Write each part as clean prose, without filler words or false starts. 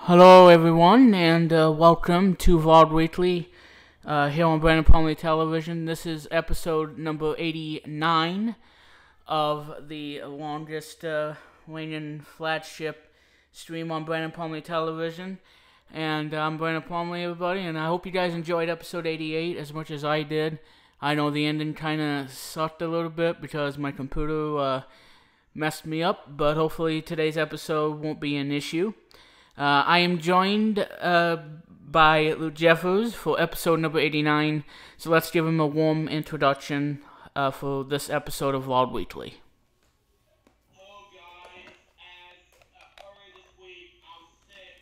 Hello, everyone, and welcome to VOD Weekly here on Branden Plumley Television. This is episode number 89 of the longest reigning flagship stream on Branden Plumley Television. And I'm Branden Plumley, everybody, and I hope you guys enjoyed episode 88 as much as I did. I know the ending kind of sucked a little bit because my computer messed me up, but hopefully today's episode won't be an issue. I am joined by Luke Jeffers for episode number 89, so let's give him a warm introduction for this episode of Vlog Weekly. Hello guys, as earlier this week I was sick,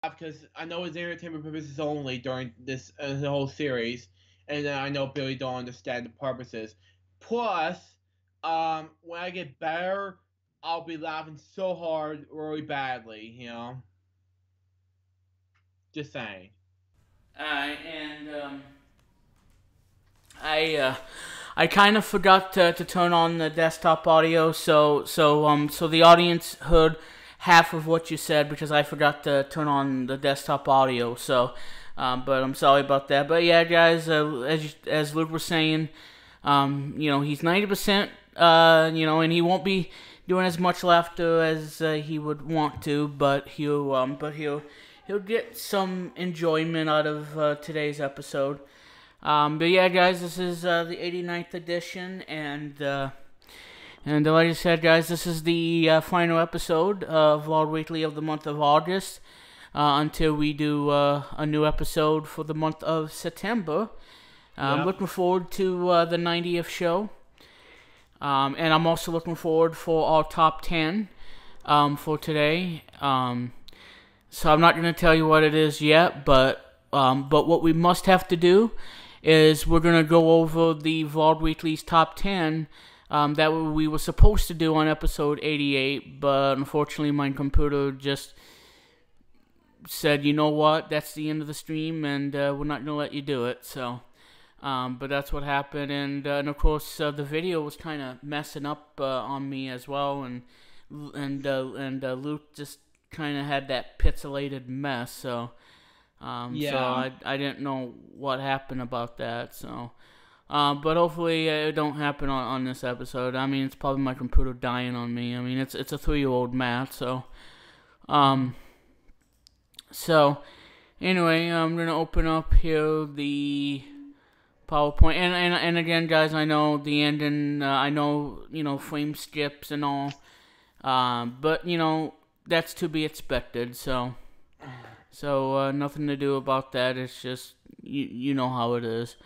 but because I know it's entertainment purposes only during this the whole series, and I know Billy don't understand the purposes. Plus, when I get better, I'll be laughing so hard, really badly, Just saying. I kind of forgot to turn on the desktop audio, so the audience heard half of what you said because I forgot to turn on the desktop audio. So, but I'm sorry about that. But yeah, guys, as Luke was saying, he's 90%, and he won't be doing as much laughter as he would want to, but he'll get some enjoyment out of today's episode. But yeah, guys, this is the 89th edition, and like I said, guys, this is the final episode of Vlog Weekly of the month of August, until we do a new episode for the month of September. I'm looking forward to the 90th show, and I'm also looking forward for our top 10 for today. So I'm not going to tell you what it is yet, but what we must have to do is we're going to go over the Vlog Weekly's top 10 that we were supposed to do on episode 88, but unfortunately my computer just said, you know what, that's the end of the stream, and we're not going to let you do it. So, but that's what happened, and of course the video was kind of messing up on me as well, and Luke just kind of had that pixelated mess, so I didn't know what happened about that, so but hopefully it don't happen on this episode. I mean, it's probably my computer dying on me. I mean, it's a 3-year-old Matt, so anyway, I'm gonna open up here the PowerPoint, and again, guys, I know the ending, I know, frame skips and all, but that's to be expected, so nothing to do about that. It's just, you know how it is.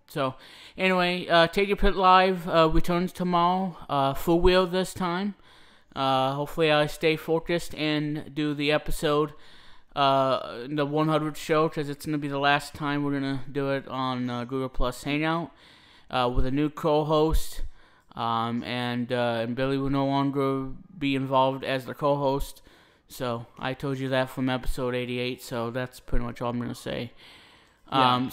So, anyway, Take Your Pit Live returns tomorrow, for real this time. Hopefully I stay focused and do the episode, the 100th show, because it's going to be the last time we're going to do it on Google Plus Hangout, with a new co-host, and Billy will no longer be involved as the co-host. So, I told you that from episode 88, so that's pretty much all I'm going to say. With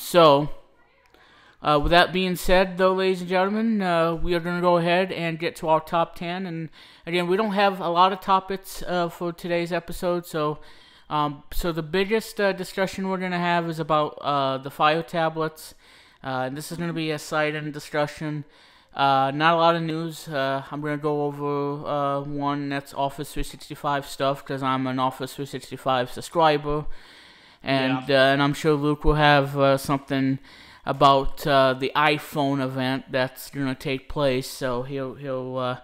that being said, though, ladies and gentlemen, we are going to go ahead and get to our top 10. And, again, we don't have a lot of topics for today's episode, so the biggest discussion we're going to have is about the Fire tablets. And this is going to be a side-end discussion. Not a lot of news. I'm going to go over one that's Office 365 stuff, because I'm an Office 365 subscriber. And I'm sure Luke will have something about the iPhone event that's going to take place. So he'll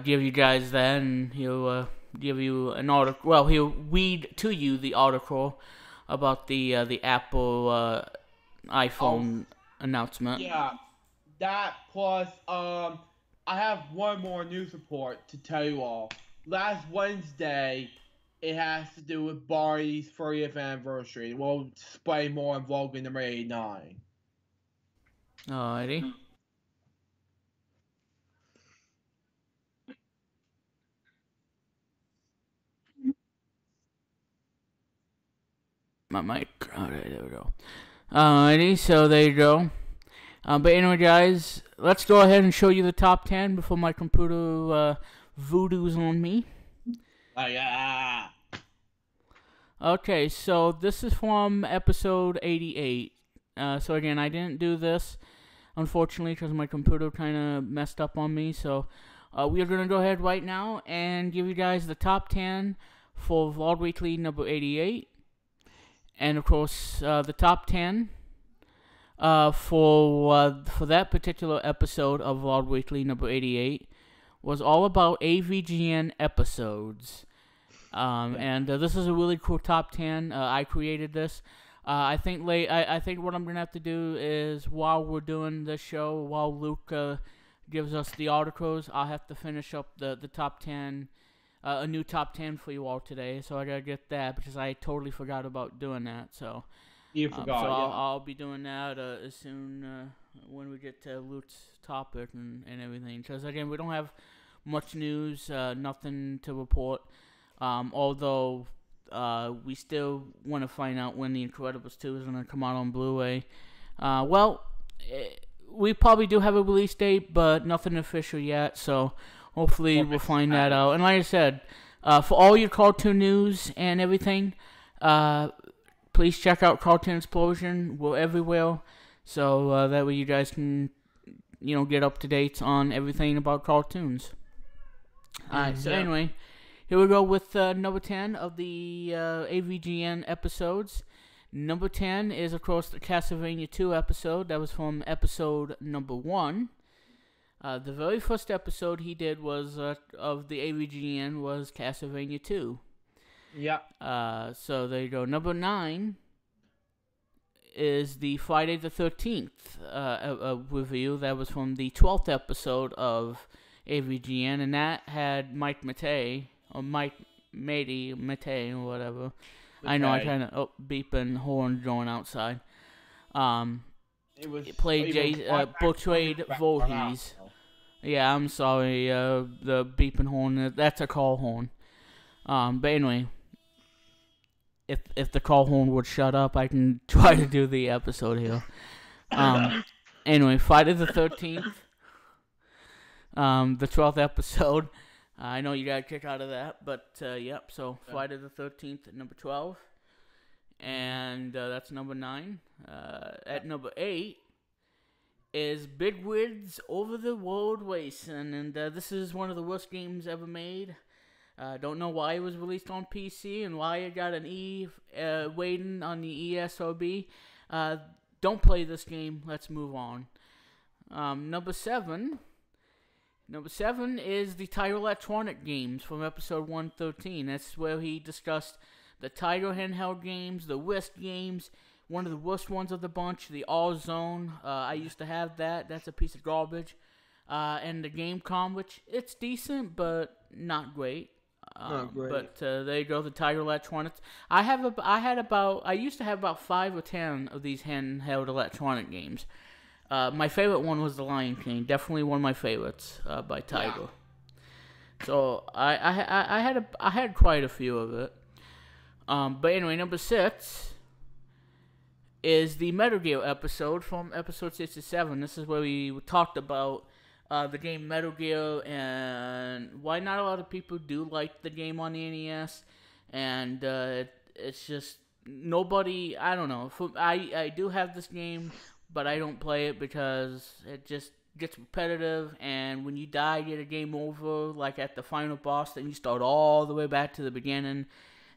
give you guys that, and he'll give you an article. Well, he'll read to you the article about the Apple iPhone announcement. Yeah. That plus, I have one more news report to tell you all. Last Wednesday, it has to do with Barney's 30th anniversary. We'll explain more on vlog number 89. Alrighty. My mic. Alright, there we go. Alrighty, so there you go. But anyway, guys, let's go ahead and show you the top 10 before my computer voodoos on me. Yeah. Okay, so this is from episode 88. So again, I didn't do this, unfortunately, because my computer kind of messed up on me. So we are going to go ahead right now and give you guys the top 10 for Vlog Weekly number 88. And of course, the top 10 for that particular episode of Vlog Weekly number 88 was all about AVGN episodes. And this is a really cool top 10. I created this. I think what I'm gonna have to do is, while we're doing this show, while Luke gives us the articles, I'll have to finish up the top 10, a new top 10 for you all today. So I gotta get that because I totally forgot about doing that. So You forgot. so I'll be doing that as soon when we get to Luke's topic and everything. Because again, we don't have much news, nothing to report. Although we still want to find out when The Incredibles 2 is going to come out on Blu-ray. We probably do have a release date, but nothing official yet, so hopefully we'll find that out. And like I said, for all your cartoon news and everything, please check out Cartoon Explosion. We're everywhere, so that way you guys can, get up to date on everything about cartoons. Alright, so anyway, here we go with number 10 of the AVGN episodes. Number 10 is, of course, the Castlevania 2 episode. That was from episode number 1. The very first episode he did was of the AVGN was Castlevania 2. Yeah. So there you go. Number 9 is the Friday the 13th review. That was from the 12th episode of AVGN, and that had Mike Matei, or Mike Matei, or whatever. I know I kind of beeping horn going outside. It played portrayed Voorhees. Yeah, I'm sorry. The beeping horn, that's a call horn. But anyway, if the call horn would shut up, I can try to do the episode here. Anyway, Friday the 13th, the 12th episode. I know you got a kick out of that, but yep. So Friday the 13th at number 12, and that's number 9. At number 8 is Big Wid's Over the World Racing, and this is one of the worst games ever made. Don't know why it was released on PC and why it got an E rating on the ESRB. Don't play this game. Let's move on. Number 7. Number 7 is the Tiger Electronic games from episode 113. That's where he discussed the Tiger handheld games, the Whisk games, one of the worst ones of the bunch, the All Zone. I used to have that. That's a piece of garbage. And the Gamecom, which it's decent, but not great. Not great. But there you go, the Tiger Electronics. I used to have about 5 or 10 of these handheld electronic games. My favorite one was The Lion King. Definitely one of my favorites by Tiger. Yeah. So I had quite a few of it. But anyway, number 6 is the Metal Gear episode from episode 67. This is where we talked about the game Metal Gear and why not a lot of people do like the game on the NES. And it's just nobody. I don't know. I do have this game, but I don't play it because it just gets repetitive, and when you die, you get a game over, like at the final boss, then you start all the way back to the beginning,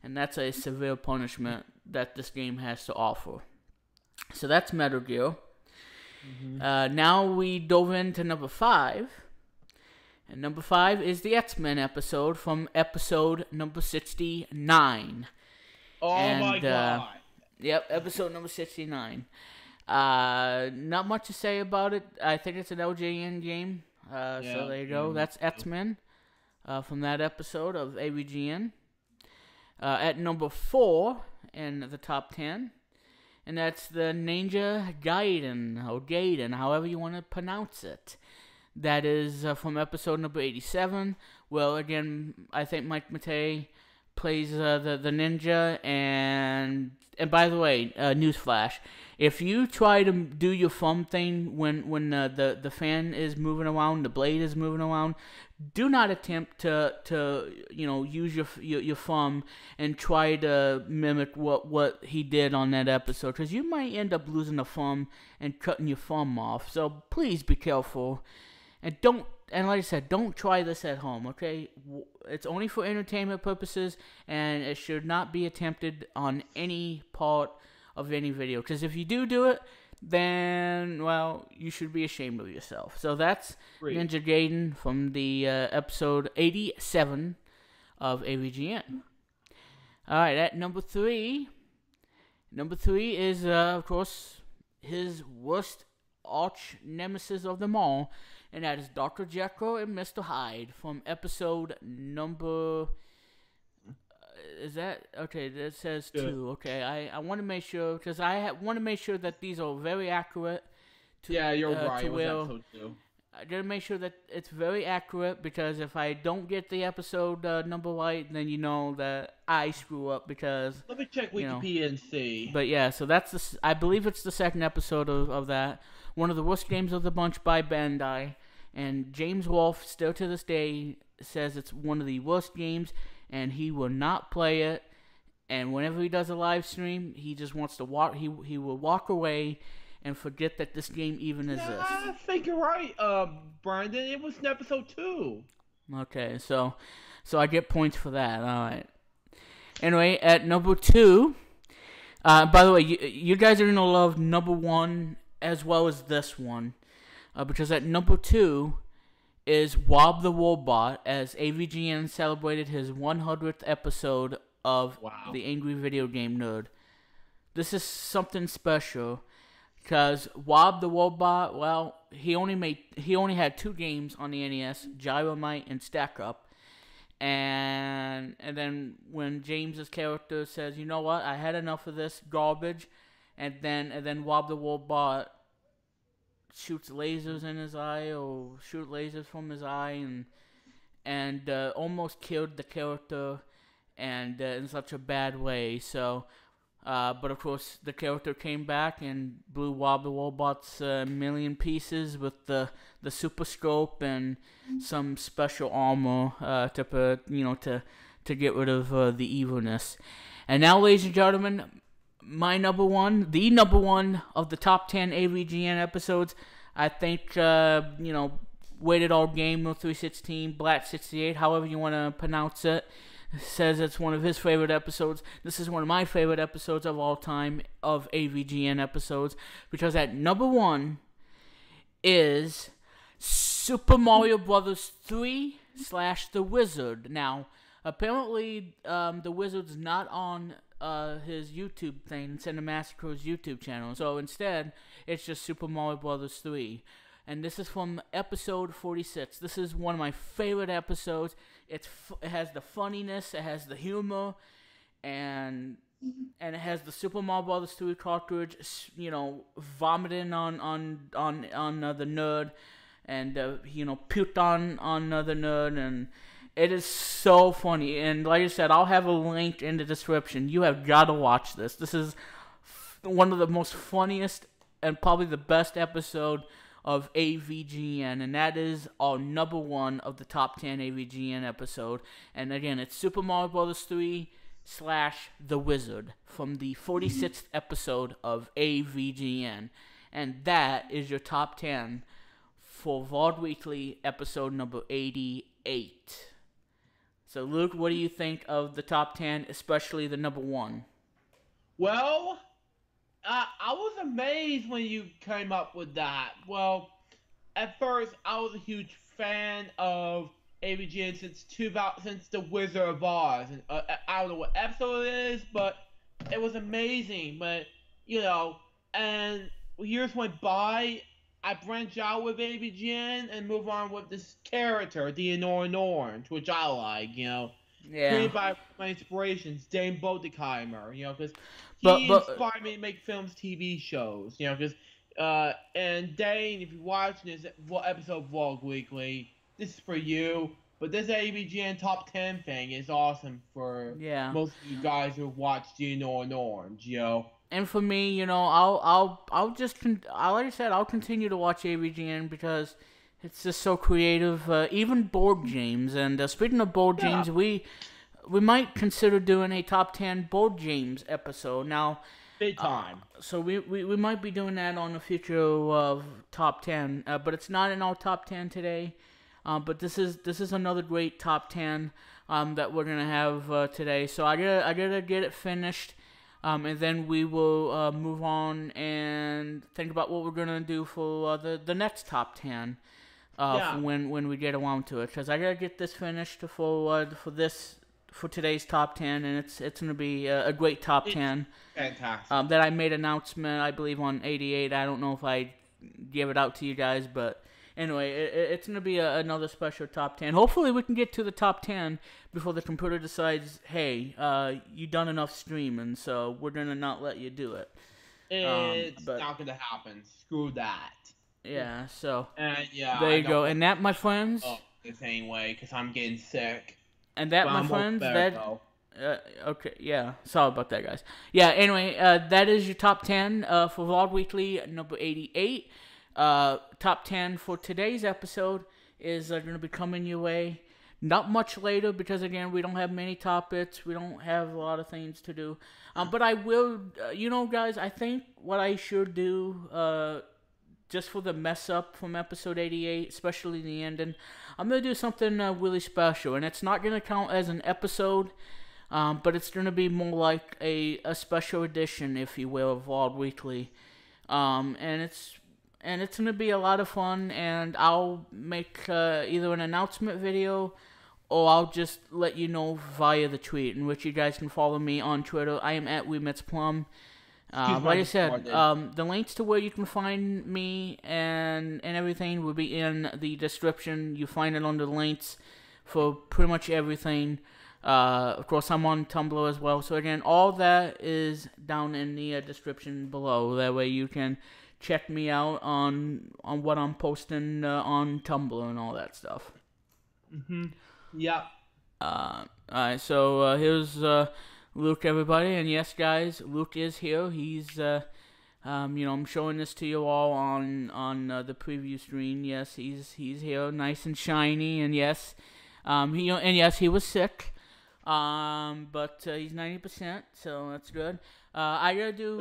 and that's a severe punishment that this game has to offer. So that's Metal Gear. Mm-hmm. Now we dove into number 5, and number 5 is the X-Men episode from episode number 69. My God. Yep, episode number 69. Not much to say about it. I think it's an LJN game. So there you go. That's X-Men from that episode of AVGN. At number 4 in the top 10, and that's the Ninja Gaiden, or Gaiden, however you want to pronounce it. That is from episode number 87. Well, again, I think Mike Matei plays the ninja, and by the way, newsflash: if you try to do your thumb thing when the fan is moving around, the blade is moving around, do not attempt to use your thumb and try to mimic what he did on that episode, because you might end up losing a thumb and cutting your thumb off. So please be careful, and like I said, don't try this at home, okay? It's only for entertainment purposes, and it should not be attempted on any part of any video. Because if you do it, then, well, you should be ashamed of yourself. So that's Great. Ninja Gaiden from the episode 87 of AVGN. Alright, at number 3. Number 3 is, of course, his worst arch nemesis of them all, and that is Dr. Jekyll and Mr. Hyde from episode number... is that... okay, that says 2. Okay, I want to make sure, because I want to make sure that these are very accurate. Yeah, you're right. It was episode 2. I gotta make sure that it's very accurate, because if I don't get the episode number right, then you know that I screw up, because... Let me check Wikipedia and see. But yeah, so that's I believe it's the second episode of that. One of the worst games of the bunch by Bandai. And James Wolfe, still to this day, says it's one of the worst games, and he will not play it. And whenever he does a live stream, he just wants to walk. He will walk away and forget that this game even exists. I think you're right, Branden. It was in episode 2. Okay, so I get points for that. All right. Anyway, at number 2. By the way, you guys are gonna love number 1 as well as this one. Because at number 2 is Wob the Robot, as AVGN celebrated his 100th episode of the Angry Video Game Nerd. This is something special, because Wob the Robot, well, he only had 2 games on the NES, Gyromite and Stack Up. And then when James's character says, you know what, I had enough of this garbage, and then Wob the Robot shoots lasers in his eye, or shoot lasers from his eye, and almost killed the character, and in such a bad way. So, but of course the character came back and blew Wob the Robot's million pieces with the super scope and some special armor to get rid of the evilness. And now, ladies and gentlemen, my number 1, the number 1 of the top 10 AVGN episodes. I think, Weighted All Gamer 316, Black68, however you want to pronounce it, says it's one of his favorite episodes. This is one of my favorite episodes of all time of AVGN episodes, because at number 1 is Super Mario Bros. 3 / The Wizard. Now, apparently, The Wizard's not on his YouTube thing, Cinemassacre's YouTube channel. So instead, it's just Super Mario Bros. 3. And this is from episode 46. This is one of my favorite episodes. It has the funniness, it has the humor, and it has the Super Mario Bros. 3 cartridge, vomiting on the nerd, and puked on the nerd, and it is so funny. And like I said, I'll have a link in the description. You have got to watch this. This is one of the most funniest and probably the best episode of AVGN, and that is our number 1 of the top 10 AVGN episode. And again, it's Super Mario Bros. 3 / The Wizard from the 46th episode of AVGN. And that is your top 10 for VOD Weekly episode number 88. So, Luke, what do you think of the top 10, especially the number 1? Well, I was amazed when you came up with that. Well, at first, I was a huge fan of AVGN since The Wizard of Oz. And, I don't know what episode it is, but it was amazing. But, and years went by, I branched out with AVGN and move on with this character, the Annoying Orange, which I like, Yeah. Created by my inspirations, Dane Bodekeimer, because he inspired me to make films, TV shows, because, and Dane, if you're watching this episode of Vlog Weekly, this is for you. But this ABGN top 10 thing is awesome for most of you guys who watch Gino and Orange, And for me, I'll just like I said, I'll continue to watch ABGN because it's just so creative. Even board games, and speaking of board games, we might consider doing a top 10 board games episode now. Big time. So we might be doing that on a future top 10, but it's not in our top 10 today. But this is another great top 10 that we're gonna have today. So I gotta get it finished. And then we will move on and think about what we're gonna do for the next top 10 when we get around to it. Because I gotta get this finished for today's top 10, and it's gonna be a great top 10. Fantastic. That I made announcement, I believe, on 88. I don't know if I gave it out to you guys, but anyway, it's gonna be another special top 10. Hopefully, we can get to the top 10 before the computer decides, hey, you done enough streaming, so we're gonna not let you do it. It's not gonna happen. Screw that. Yeah. So. There you go. And that, my friends. This anyway, because I'm getting sick. And that, my friends, okay, yeah, sorry about that, guys. Yeah, anyway, that is your top 10 for Vlog Weekly number 88. Top 10 for today's episode is going to be coming your way not much later because, again, we don't have many topics. We don't have a lot of things to do. But I will, guys, I think what I should do, just for the mess up from episode 88, especially the ending, I'm going to do something really special. And it's not going to count as an episode, but it's going to be more like a special edition, if you will, of Vlog Weekly. And it's going to be a lot of fun, and I'll make either an announcement video or I'll just let you know via the tweet, in which you guys can follow me on Twitter. I am at WeMetsPlum. Like I said, the links to where you can find me and everything will be in the description. You find it under the links for pretty much everything. Of course, I'm on Tumblr as well. So again, all that is down in the description below. That way you can check me out on what I'm posting on Tumblr and all that stuff. Yep. Alright, so here's Luke, everybody, and yes, guys, Luke is here. He's, I'm showing this to you all on the preview screen. Yes, he's here, nice and shiny, and yes, he was sick, but he's 90%, so that's good. I gotta do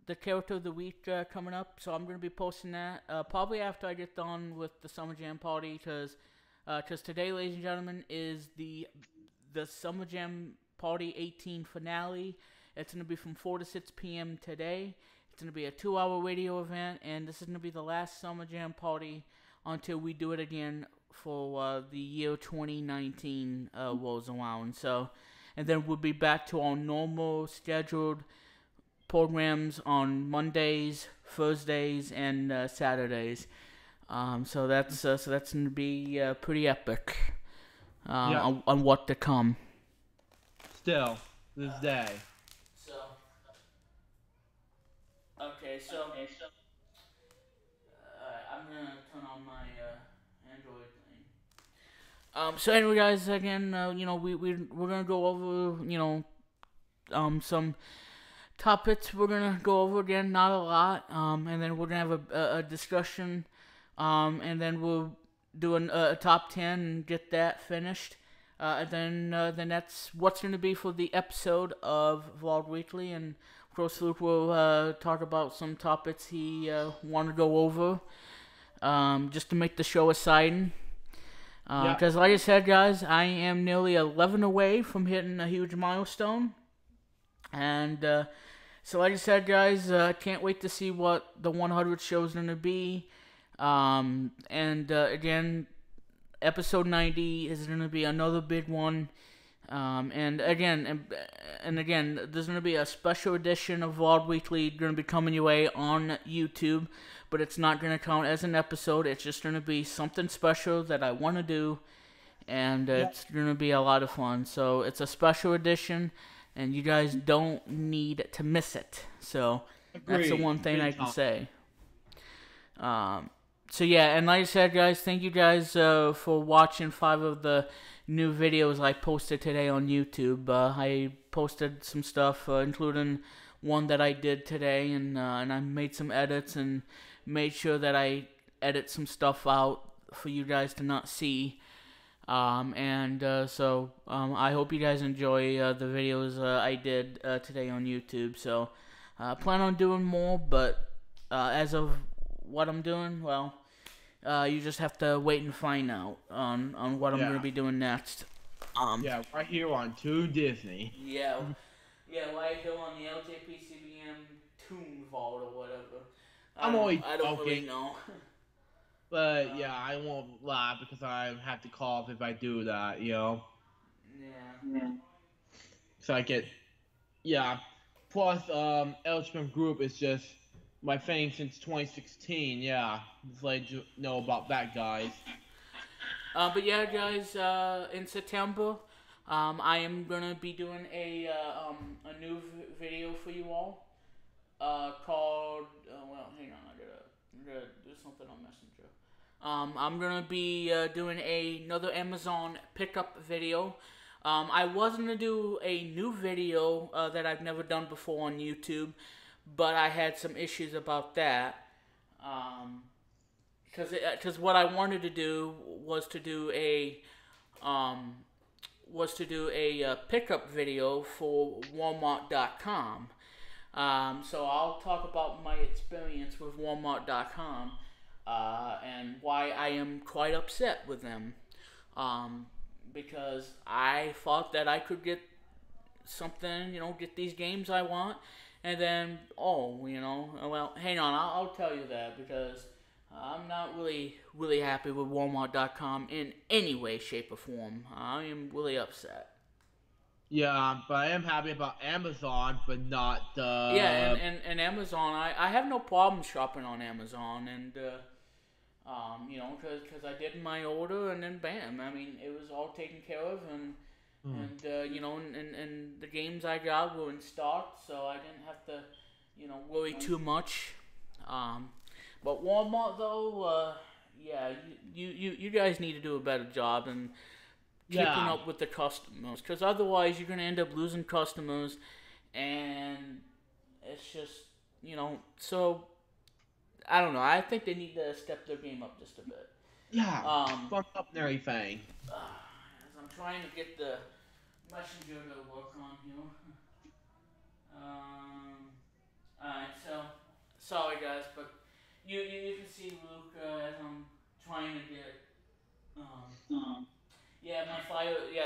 the character of the week coming up, so I'm gonna be posting that probably after I get done with the Summer Jam party, because today, ladies and gentlemen, is the Summer Jam Party 18 finale. It's going to be from 4 to 6 p.m. today. It's going to be a 2-hour radio event, and this is going to be the last Summer Jam Party until we do it again for the year 2019 rolls around. So, and then we'll be back to our normal scheduled programs on Mondays, Thursdays, and Saturdays. So that's going to be pretty epic on what to come. Still, this day. Okay, so I'm gonna turn on my Android thing. So anyway, guys, again, we're gonna go over, some topics. We're gonna go over again, not a lot. And then we're gonna have a discussion. And then we'll do a top 10 and get that finished. And then that's what's going to be for the episode of Vlog Weekly. And of course, Luke will talk about some topics he want to go over, just to make the show exciting. Because like I said, guys, I am nearly 11 away from hitting a huge milestone. And so like I said, guys, can't wait to see what the 100th show is going to be. Again, episode 90 is going to be another big one. And again, there's going to be a special edition of Vlog Weekly going to be coming your way on YouTube, but it's not going to count as an episode. It's just going to be something special that I want to do, and it's going to be a lot of fun. So it's a special edition, and you guys don't need to miss it. So that's the one thing I can say. So yeah, and like I said, guys, thank you guys for watching 5 of the new videos I posted today on YouTube. I posted some stuff, including one that I did today, and I made some edits and made sure that I edit some stuff out for you guys to not see. So I hope you guys enjoy the videos I did today on YouTube. So I plan on doing more, but as of what I'm doing, well, you just have to wait and find out on what I'm going to be doing next. Yeah, right here on To Disney. Yeah, right here on the LJPCBM Toon Vault or whatever. I don't really know. But yeah, I won't laugh because I have to cough if I do that, you know? Yeah. So I get, yeah. Plus, Elchman Group is just my thing since 2016, yeah. Just let you know about that, guys. But yeah, guys, in September, I am gonna be doing a new video for you all. Called well, hang on, I gotta do something on Messenger. I'm gonna be doing another Amazon pickup video. I was gonna do a new video that I've never done before on YouTube, but I had some issues about that. Because what I wanted to do was to do a pickup video for Walmart.com. So I'll talk about my experience with Walmart.com and why I am quite upset with them. Because I thought that I could get something, get these games I want, and then, well, hang on, I'll tell you that because I'm not really happy with Walmart.com in any way, shape, or form. I am really upset. Yeah, but I am happy about Amazon, but not Yeah, and Amazon, I have no problem shopping on Amazon, and because I did my order, and then bam, I mean, it was all taken care of, and the games I got were in stock, so I didn't have to, worry too much. But Walmart though, yeah, you guys need to do a better job and keeping up with the customers, because otherwise you're gonna end up losing customers, and it's just so I don't know. I think they need to step their game up just a bit. Yeah, bump up and everything. As I'm trying to get the messenger to work on here. Alright, so sorry guys, but you can see Luke as I'm trying to get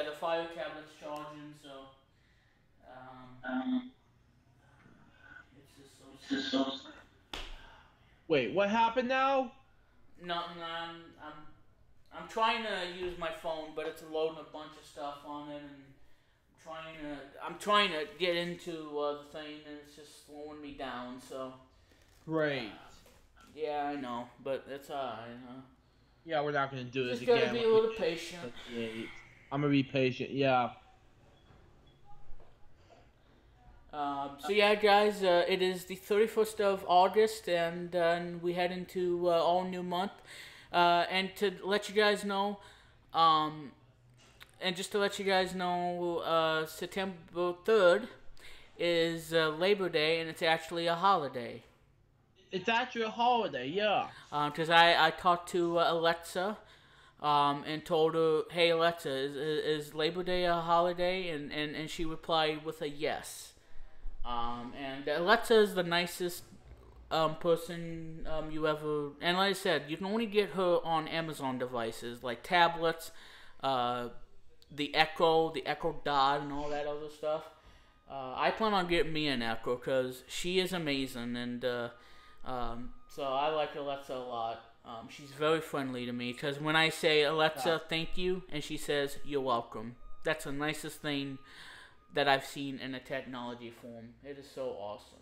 the fire tablet's charging, so it's just so Wait, what happened now? nothing. I'm trying to use my phone, but it's loading a bunch of stuff on it, and I'm trying to get into the thing, and it's just slowing me down. So Great. Yeah, I know, but it's alright. Yeah, we're not gonna do this Just again. gotta be a little patient. I'm gonna be patient. Yeah. So yeah, guys, it is the 31st of August, and we head into all new month. And to let you guys know, September 3rd is Labor Day, and it's actually a holiday. It's actually a holiday, yeah. Because I talked to Alexa, and told her, "Hey Alexa, is Labor Day a holiday?" And she replied with a yes. And Alexa is the nicest person you ever. And like I said, you can only get her on Amazon devices like tablets, the Echo Dot, and all that other stuff. I plan on getting me an Echo because she is amazing, and so I like Alexa a lot. She's very friendly to me because when I say, "Alexa, thank you," and she says, "You're welcome," that's the nicest thing that I've seen in a technology form. It is so awesome.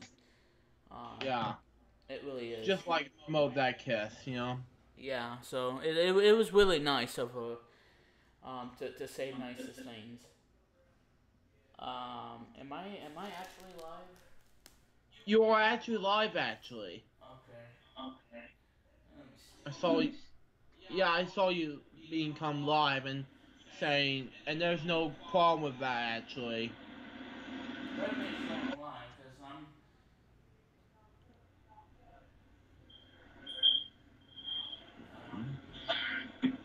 Yeah. It really is. Just like Mo that kiss, Yeah, so it was really nice of her to say nicest things. Am I actually live? You are actually live, actually. Okay. Let me see. I saw. Yeah, I saw you being come live and saying, and there's no problem with that actually. What makes you come alive? Because I'm. Come on, man.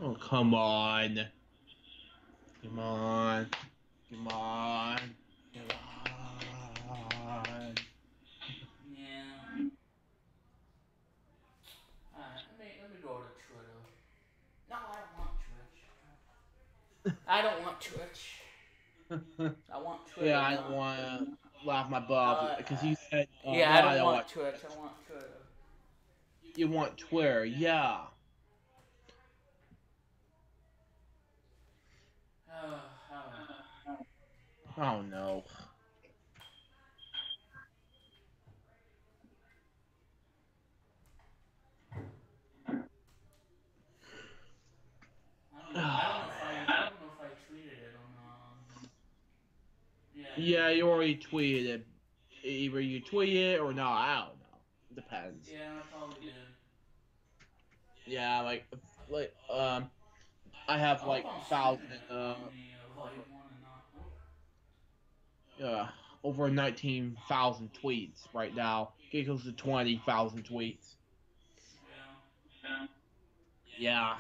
Oh, come on. Come on. Come on. Come on. Yeah. Alright, let me go to Twitter. No, I don't want Twitch. I don't want Twitch. I want Twitter, Yeah, I don't not. want to laugh my butt off Uh, because you said, yeah, no, I I don't don't want want Twitch. I want Twitter. You want Twitter, yeah. Oh. Oh no. I don't Oh know if I man. don't know if I tweeted it or not. Yeah, I Yeah, did. you already tweeted it. Either you tweeted it or not, I don't know. Depends. Yeah, I probably did. Yeah, I have I hope like I'm thousand streaming it on the volume one and not. uh over 19,000 tweets right now. Get close to 20,000 tweets. Yeah. Yeah.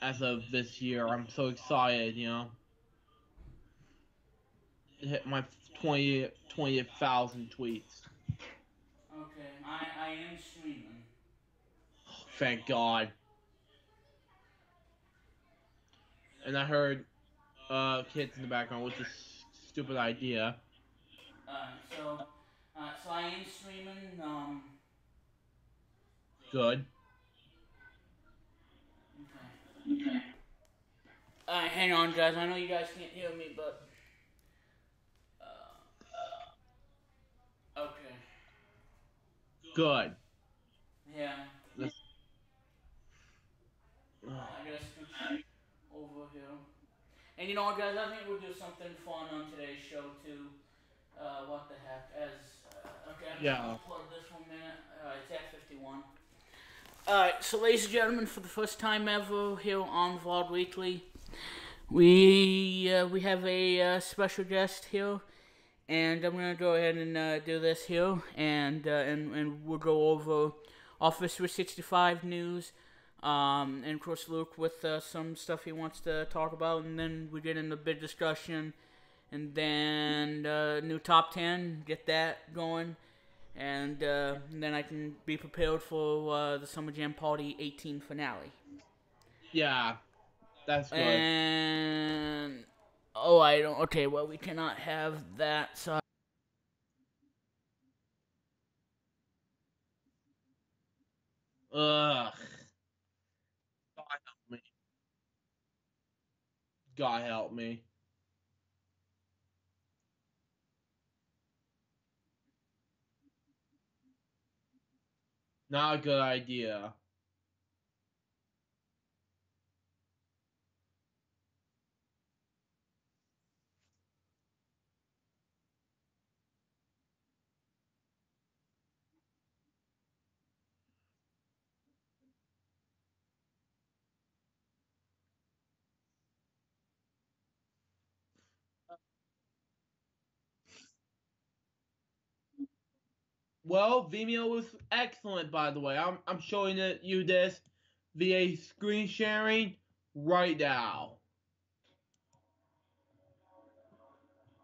As of this year, I'm so excited, to hit my 20,000 tweets. Okay, I am streaming. Thank God. And I heard kids in the background, which is stupid idea. So, so I am streaming. Good. Okay. Hang on, guys. I know you guys can't hear me, but okay. Good. Yeah. Let's, I gotta scooch over here. And you know what, guys? I think we'll do something fun on today's show too. What the heck? Okay, I'm just yeah. gonna plug this 1 minute. It's at 51. Alright, so ladies and gentlemen, for the first time ever here on Vlog Weekly, we have a special guest here, and I'm gonna go ahead and do this here, and we'll go over Office 365 news, and of course Luke with some stuff he wants to talk about, and then we get into big discussion, and then new top 10, get that going. And then I can be prepared for the Summer Jam Party 18 finale. Yeah. That's good. And oh, I don't. Okay, well we cannot have that. So Ugh. God help me. God help me. Not a good idea. Well, Vimeo was excellent, by the way. I'm showing you this via screen sharing right now.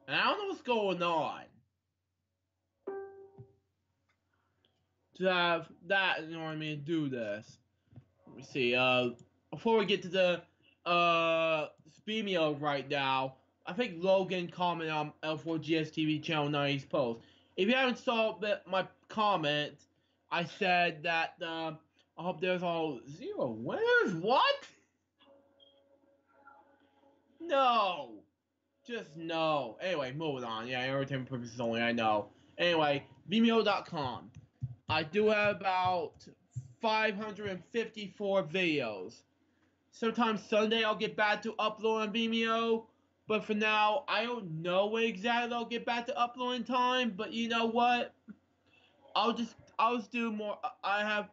And I don't know what's going on to have that in order for me to do this. Let me see. Before we get to the Vimeo right now, I think Logan commented on L4GSTV Channel 90's post. If you haven't saw my comment, I said that I hope there's all 0 winners. What? No. Just no. Anyway, moving on. Yeah, entertainment purposes only, I know. Anyway, Vimeo.com. I do have about 554 videos. Sometimes Sunday I'll get back to upload on Vimeo, But for now, I don't know when exactly I'll get back to uploading time. But you know what? I'll just do more. I have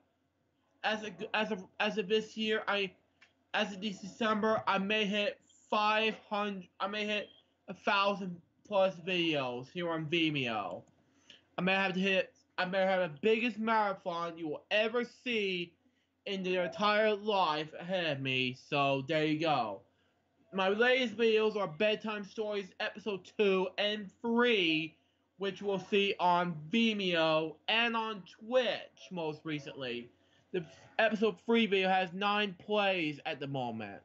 as of this year, as of this December, I may hit 500. I may hit 1,000 plus videos here on Vimeo. I may have to hit. I may have the biggest marathon you will ever see in your entire life ahead of me. So there you go. My latest videos are bedtime stories, episode 2 and 3, which we'll see on Vimeo and on Twitch most recently. The episode 3 video has 9 plays at the moment.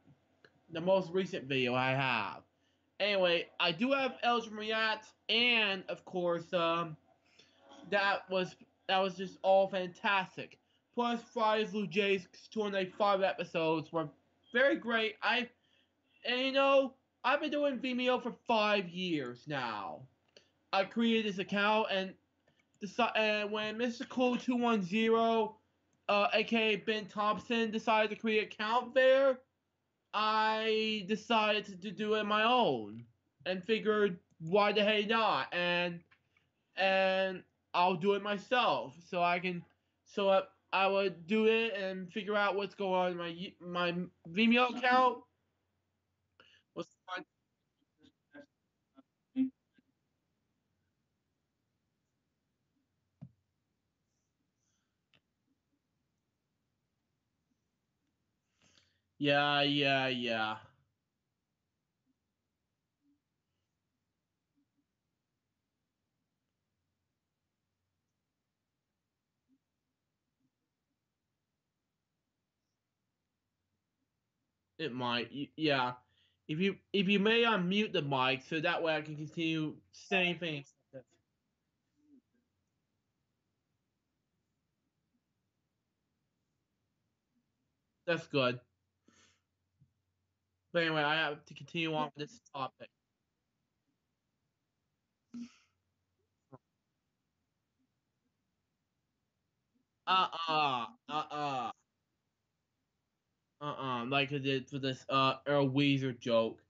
The most recent video I have. Anyway, I do have Elgin React, and of course, that was that was just all fantastic. Plus, Friday's Blue Jays 205 episodes were very great. I've been doing Vimeo for 5 years now. I created this account and when Mr. Cool 210, aka Ben Thompson, decided to create an account there, I decided to do it my own and figured why the hell not, and I'll do it myself so I would do it and figure out what's going on in my Vimeo account. What's fun. Yeah, yeah, yeah. It might. Yeah. If you may unmute the mic so that way I can continue saying things. That's good. But anyway, I have to continue on with this topic. Uh-uh. Like I did for this Earl Weaver joke,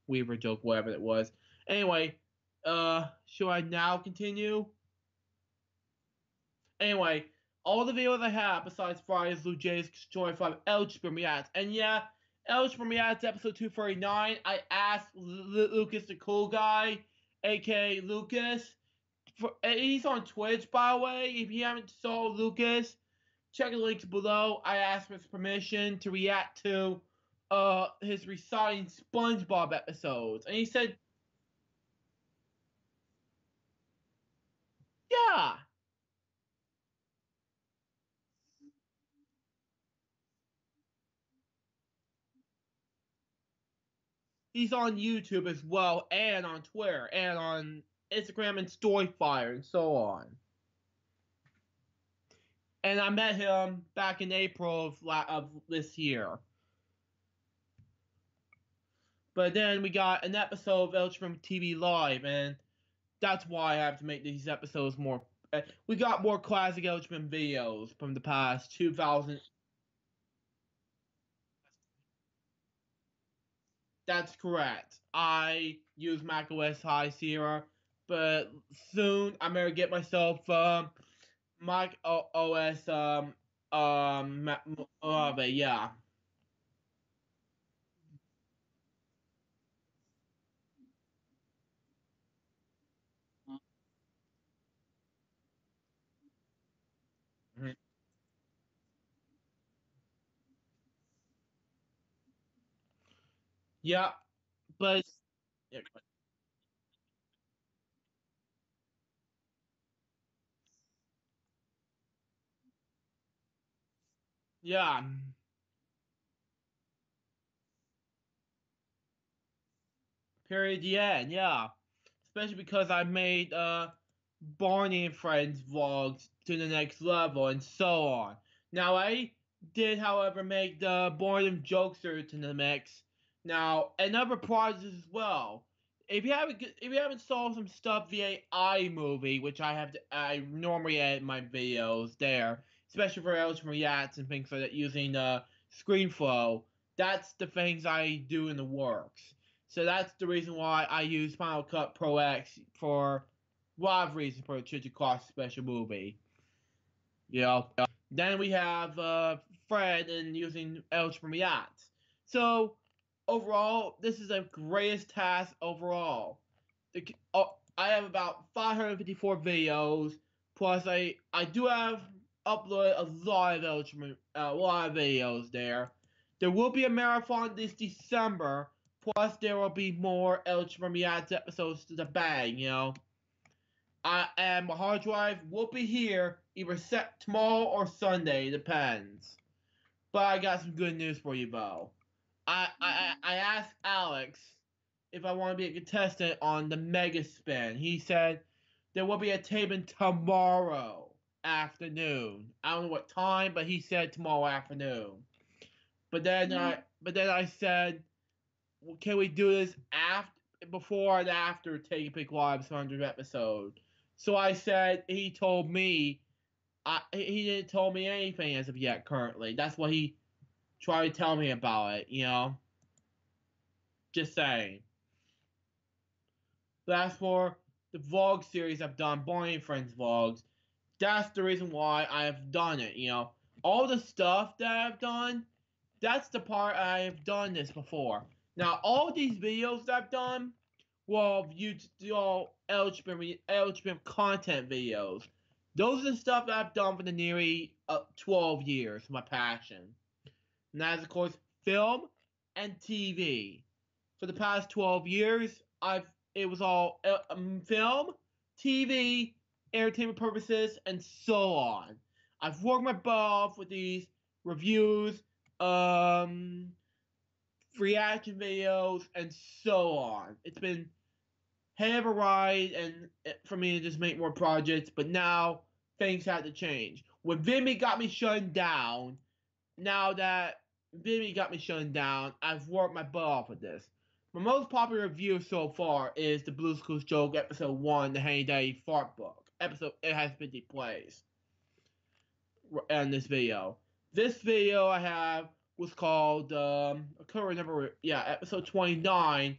whatever it was. Anyway, should I now continue? Anyway, all the videos I have besides Friday's Blue Jays Joy 5 Eligible Reacts. And yeah, Eligible Reacts episode 239. I asked Lucas the Cool Guy, aka Lucas. He's on Twitch, by the way. If you haven't saw Lucas, check the links below. I asked for his permission to react to his reciting SpongeBob episodes. And he said, yeah. He's on YouTube as well, and on Twitter, and on Instagram and Storyfire, and so on. And I met him back in April of this year. But then we got an episode of Elch from TV Live, and that's why I have to make these episodes more. We got more classic Elchman videos from the past 2000. That's correct. I use macOS High Sierra, but soon I'm gonna get myself Mac OS Mojave. Yeah. Mhm. Yeah, but yeah, yeah. Period. Yeah, yeah. Especially because I made Barney and Friends vlogs to the next level and so on. Now I did, however, make the Barnum Jokester to the mix. Now and other projects as well. If you haven't saw some stuff via iMovie, which I normally edit my videos there, especially for Elgin Reacts and things like that using ScreenFlow. That's the things I do in the works. So that's the reason why I use Final Cut Pro X for a lot of reasons for a Chichi Cost special movie. You know. Then we have Fred and using Elch from Yachts. So overall, this is the greatest task overall. I have about 554 videos. Plus, I do have uploaded a lot of videos there. There will be a marathon this December. Plus, there will be more Elch from Yachts episodes to the bag. You know. And my hard drive will be here either set tomorrow or Sunday, depends. But I got some good news for you, Bo. I asked Alex if I want to be a contestant on the Mega Spin. He said there will be a taping tomorrow afternoon. I don't know what time, but he said tomorrow afternoon. But then I said, well, can we do this before and after Take Pick Live's 100th episode? So I said, he told me, he didn't tell me anything as of yet currently. That's what he tried to tell me about it, you know? Just saying. That's for the vlog series I've done, Bonnie and Friends vlogs. That's the reason why I have done it, you know? All the stuff that I've done, that's the part I have done this before. Now, all these videos that I've done, well, all eligible content videos. Those are the stuff that I've done for the nearly 12 years, my passion. And that is, of course, film and TV. For the past 12 years, it was all film, TV, entertainment purposes, and so on. I've worked my butt off with these reviews, reaction videos, and so on. It's been hell of a ride, and for me to just make more projects, but now things had to change. When Vimmy got me shut down, I've worked my butt off with this. My most popular review so far is the Blue's Clues Joke episode 1, the Handy Daddy Fart Book. It has 50 plays in this video. This video I have was called, I can't remember, episode 29,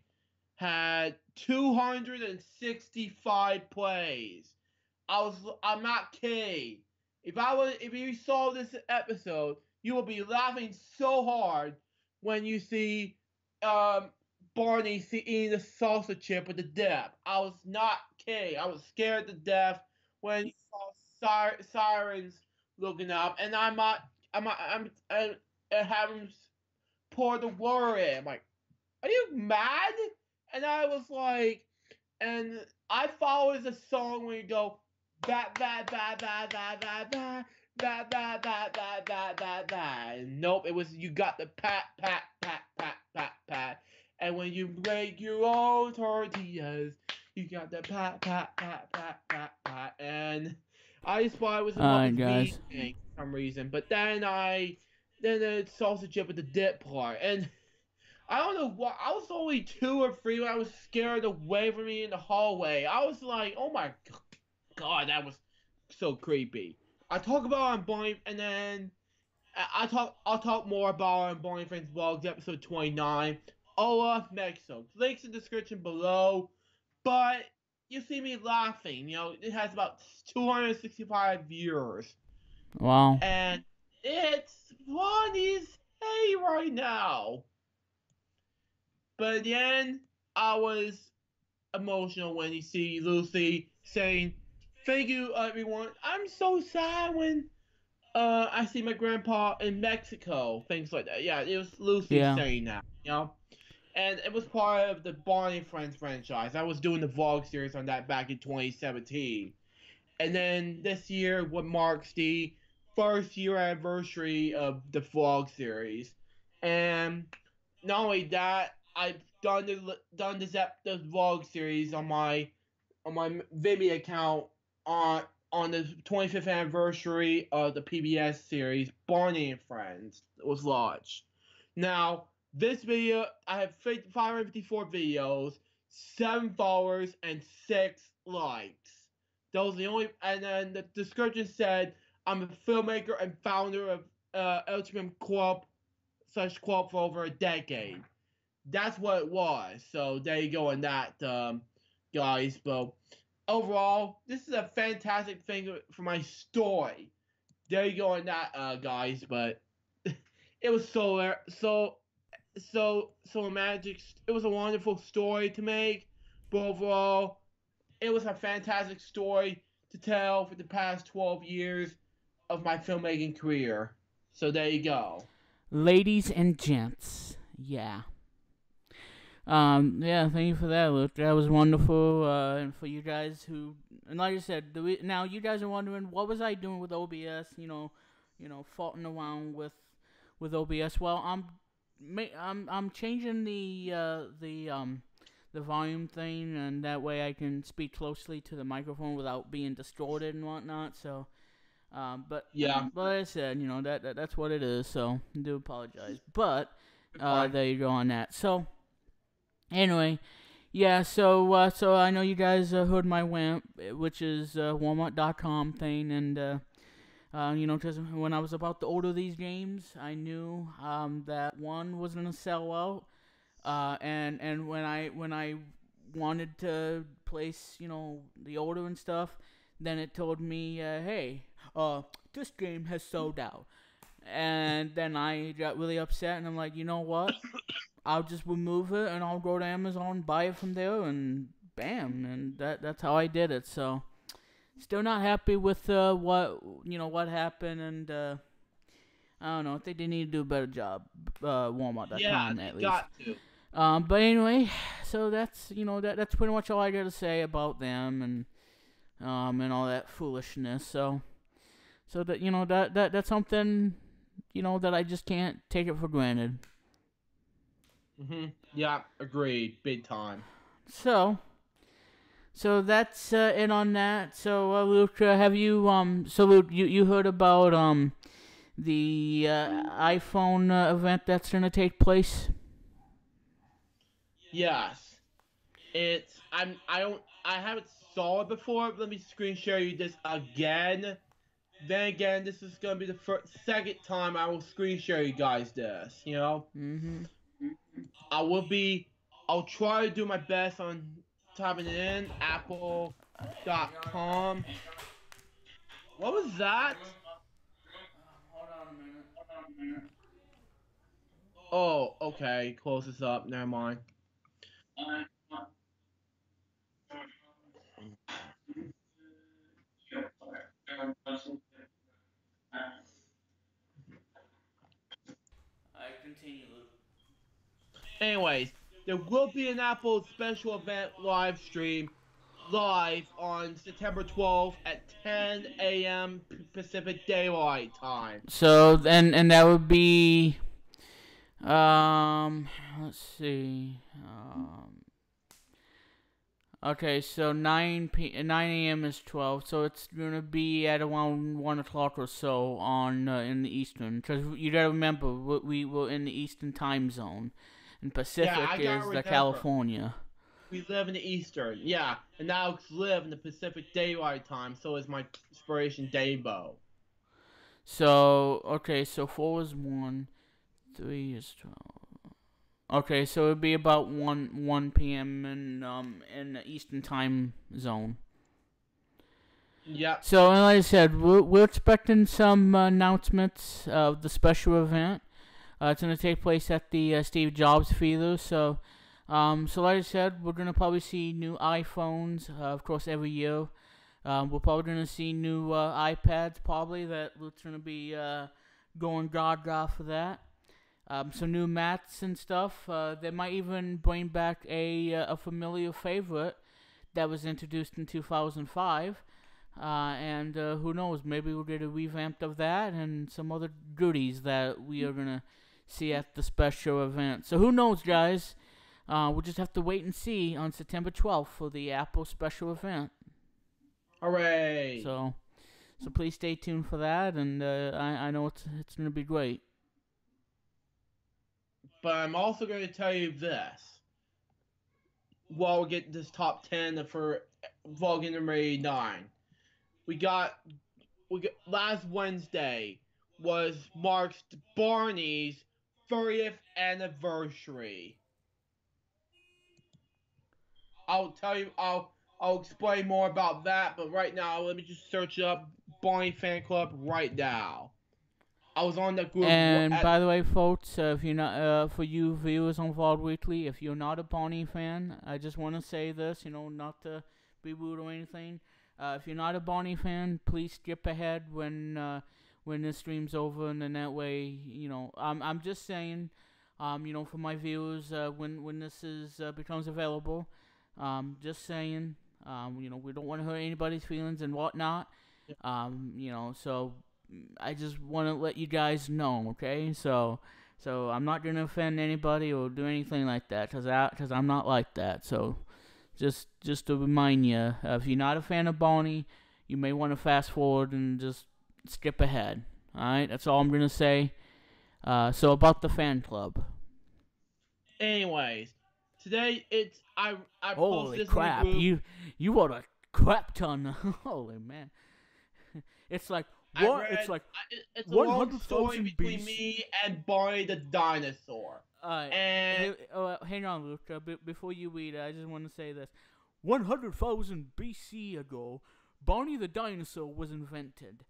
had 265 plays. I'm not kidding. If you saw this episode, you will be laughing so hard when you see Barney eating the salsa chip with the dip. I was not kidding. I was scared to death when you saw sirens looking up, and I'm having pour the water in. I'm like, are you mad? And I was like, and I follow the song when you go, bat, bat, bat, bat, bat, bat, bat, bat, bat, bat, bat, bat, bat, bat. Nope, it was, you got the pat, pat, pat, pat, pat, pat. And when you make your own tortillas, you got the pat, pat, pat, pat, pat, pat. And I just thought it was a Muppet Me thing for some reason. But then the salsa chip with the dip part. And I don't know what. I was only 2 or 3 when I was scared away from me in the hallway. I was like, oh my god, that was so creepy. I talk about on Bonnie, and then I'll talk more about on Bonnie Friends Vlogs episode 29. Ola, Mexico. Links in the description below. But you see me laughing. You know, it has about 265 viewers. Wow. And it's funny as hey right now. But at the end, I was emotional when you see Lucy saying, "Thank you, everyone. I'm so sad when I see my grandpa in Mexico." Things like that. Yeah, it was Lucy saying that, you know? And it was part of the Barney and Friends franchise. I was doing the vlog series on that back in 2017. And then this year, what marks the first year anniversary of the vlog series. And not only that, I've done this vlog series on my Vimeo account on the 25th anniversary of the PBS series Barney and Friends was launched. Now, this video, I have 554 videos, 7 followers, and 6 likes. Those are the only, and then the description said, I'm a filmmaker and founder of Ultimate Co-op for over a decade. That's what it was. So there you go on that, guys. But overall, this is a fantastic thing for my story. There you go on that, guys. But it was so magic. It was a wonderful story to make. But overall, it was a fantastic story to tell for the past 12 years of my filmmaking career. So there you go. Ladies and gents, yeah. Yeah, thank you for that, Luke. That was wonderful. And for you guys who, and like I said, now you guys are wondering what was I doing with OBS? Faulting around with OBS. Well, I'm changing the volume thing, and that way I can speak closely to the microphone without being distorted and whatnot. So, but Yeah. but like I said, that's what it is. So I do apologize, but there you go on that. So. Anyway, yeah, so I know you guys heard my WAMP, which is Walmart.com thing, and because when I was about to order these games, I knew that one was gonna sell out, and when I wanted to place the order and stuff, then it told me, hey, this game has sold out, and then I got really upset, and I'm like, you know what? I'll just remove it and I'll go to Amazon, buy it from there, and bam, and that's how I did it. So, still not happy with what happened, and I don't know. I think they need to do a better job, Walmart.com Yeah, at they least. got to. But anyway, so that's that's pretty much all I got to say about them and all that foolishness. So that's something that I just can't take it for granted. Yeah, agreed. Big time. So that's it on that. So Luke, have you Luke, you heard about the iPhone event that's gonna take place? Yes. I haven't saw it before. Let me screen share you this again. Then again, this is gonna be the second time I will screen share you guys this. Mm-hmm. I will be. I'll try to do my best on typing it in. Apple.com. What was that? Hold on a minute. Oh, okay. Close this up. Never mind. I continue, Luke. Anyways, there will be an Apple special event live stream live on September 12th at 10 a.m. Pacific Daylight Time. So and that would be let's see. Okay, so 9 a.m. is 12, so it's gonna be at around 1 o'clock or so on in the Eastern. Because you gotta remember, we were in the Eastern time zone, and Pacific is the California. We live in the Eastern, yeah, and now live in the Pacific Daylight Time. So is my inspiration Daybo. So okay, so 4 is 1, 3 is 12. Okay, so it'd be about 1 p.m. in the Eastern time zone. Yeah. So, like I said, we're expecting some announcements of the special event. It's going to take place at the Steve Jobs Theater. So like I said, we're going to probably see new iPhones, of course, every year. We're probably going to see new iPads, probably, that we're going to be going gaga for that. Some new mats and stuff. They might even bring back a familiar favorite that was introduced in 2005. And who knows, maybe we'll get a revamp of that and some other goodies that we are going to see at the special event. So who knows, guys? We'll just have to wait and see on September 12th for the Apple special event. Hooray! So please stay tuned for that, and I know it's going to be great. But I'm also going to tell you this. While we get this top 10 for Vlog number 89. We got last Wednesday was marked Barney's 30th anniversary. I'll tell you. I'll explain more about that. But right now, let me just search up Barney Fan Club right now. I was on that group And at. by the way, folks, if you're not, for you viewers on Vault Weekly, if you're not a Bonnie fan, I just want to say this, not to be rude or anything. If you're not a Bonnie fan, please skip ahead when this stream's over, and then that way, I'm just saying, for my viewers, when this becomes available, just saying, we don't want to hurt anybody's feelings and whatnot, so I just want to let you guys know, okay? So I'm not gonna offend anybody or do anything like that, cause I'm not like that. So just to remind you, if you're not a fan of Bonnie, you may want to fast forward and just skip ahead. All right, that's all I'm gonna say. So about the fan club. Anyways, today I Holy posted this in the crap! group. You wrote a crap ton. Holy man, it's like I what? read. It's like It's a long 100,000 story between BC. me and Barney the dinosaur. And Hang on, Luke. Before you read it, I just want to say this. 100,000 BC ago, Barney the dinosaur was invented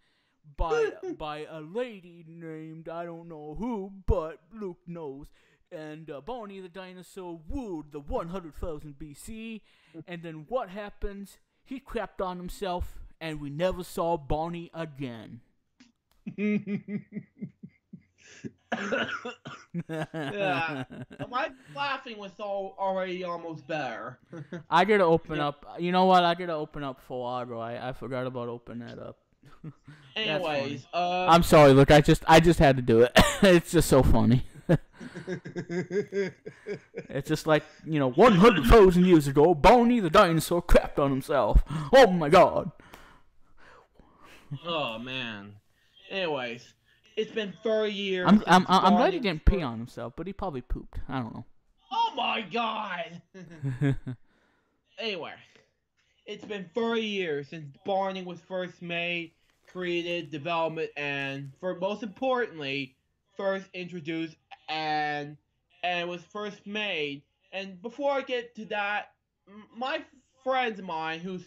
by a lady named I don't know who, but Luke knows. And Barney the dinosaur wooed the 100,000 BC, and then what happens? He crapped on himself, and we never saw Barney again. yeah, my laughing was already almost better. I gotta open up. You know what? I gotta open up full auto. I forgot about opening that up. Anyways, I'm sorry. Look, I just had to do it. It's just so funny. It's just like 100,000 years ago, Barney the dinosaur crapped on himself. Oh my god. Oh man. Anyways, it's been 30 years. I'm glad he didn't pee on himself, but he probably pooped. I don't know. Oh my god. Anyway, it's been 30 years since Barney was first made, created, developed, and most importantly, first introduced and was first made. And before I get to that, my friends of mine who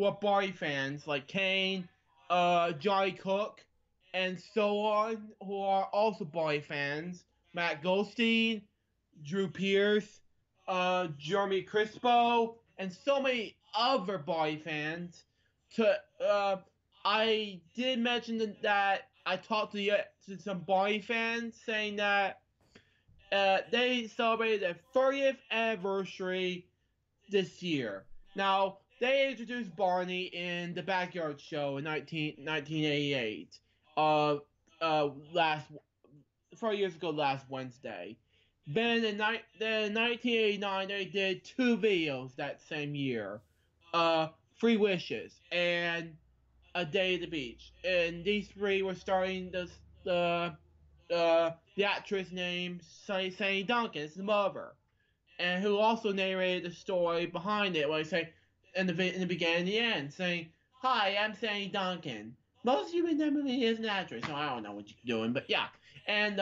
are Barney fans like Kane, Johnny Cook, and so on, who are also Barney fans, Matt Goldstein, Drew Pierce, Jeremy Crispo, and so many other Barney fans. I did mention that I talked to some Barney fans saying that they celebrated their 30th anniversary this year. Now, they introduced Barney in the Backyard Show in 1988. Last 4 years ago, last Wednesday. Then in 1989, they did two videos that same year. Three Wishes and A Day at the Beach. And these three were starring the actress named Sandy Duncan, it's the mother, and who also narrated the story behind it, where he say in the beginning and the end, saying, "Hi, I'm Sandy Duncan. Most of you remember me as an actress, so I don't know what you're doing, but yeah." And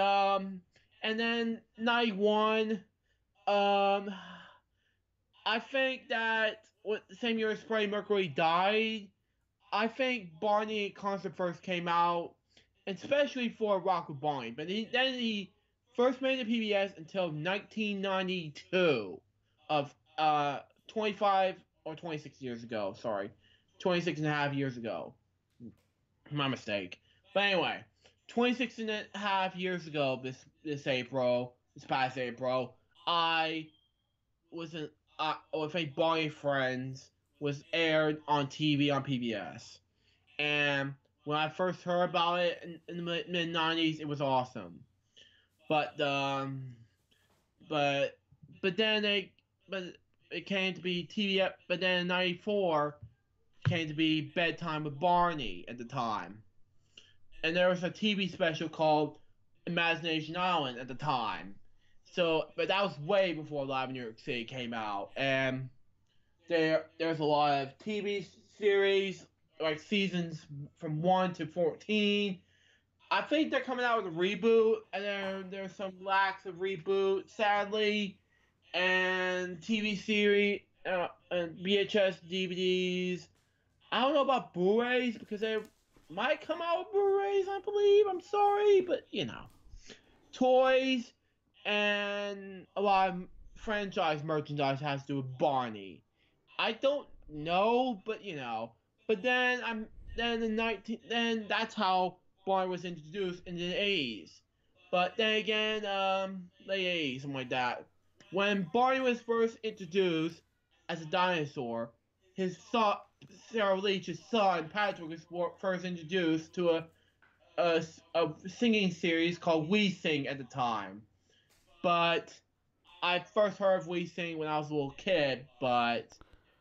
then 91, I think that the same year as Freddie Mercury died, I think Barney concert first came out, especially for Rock with Barney. But then he first made the PBS until 1992, of 25 or 26 years ago. Sorry, 26 and a half years ago. My mistake. But anyway, 26 and a half years ago, this past April, I was with a Barney Friends was aired on TV on PBS. And when I first heard about it in the mid '90s, it was awesome. But but but it came to be TV. But then in '94 came to be Bedtime with Barney at the time, and there was a TV special called Imagination Island at the time. So, but that was way before Live in New York City came out, and there's a lot of TV series, like seasons from 1 to 14. I think they're coming out with a reboot, and there's some lacks of reboot, sadly, and TV series and VHS DVDs. I don't know about Blu-rays because they might come out with Blu-rays, I believe. I'm sorry, but toys and a lot of franchise merchandise has to do with Barney. I don't know, but But then then that's how Barney was introduced in the 80s. But then again, late 80s, something like that. When Barney was first introduced as a dinosaur, his son, Sarah Leach's son, Patrick, was first introduced to a singing series called We Sing at the time. But I first heard of We Sing when I was a little kid, but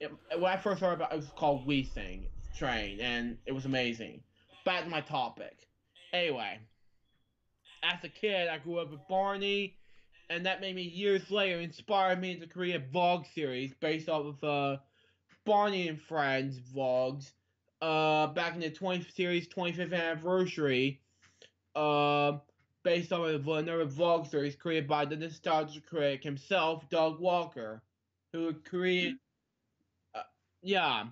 when I first heard about it, it was called We Sing Train, and it was amazing. Back to my topic. Anyway, as a kid, I grew up with Barney, and that made me years later inspired me to create a vlog series based off of Barney and Friends vlogs. Back in the 25th anniversary, uh, based on another vlog series created by the nostalgia critic himself, Doug Walker, who created. Uh, yeah,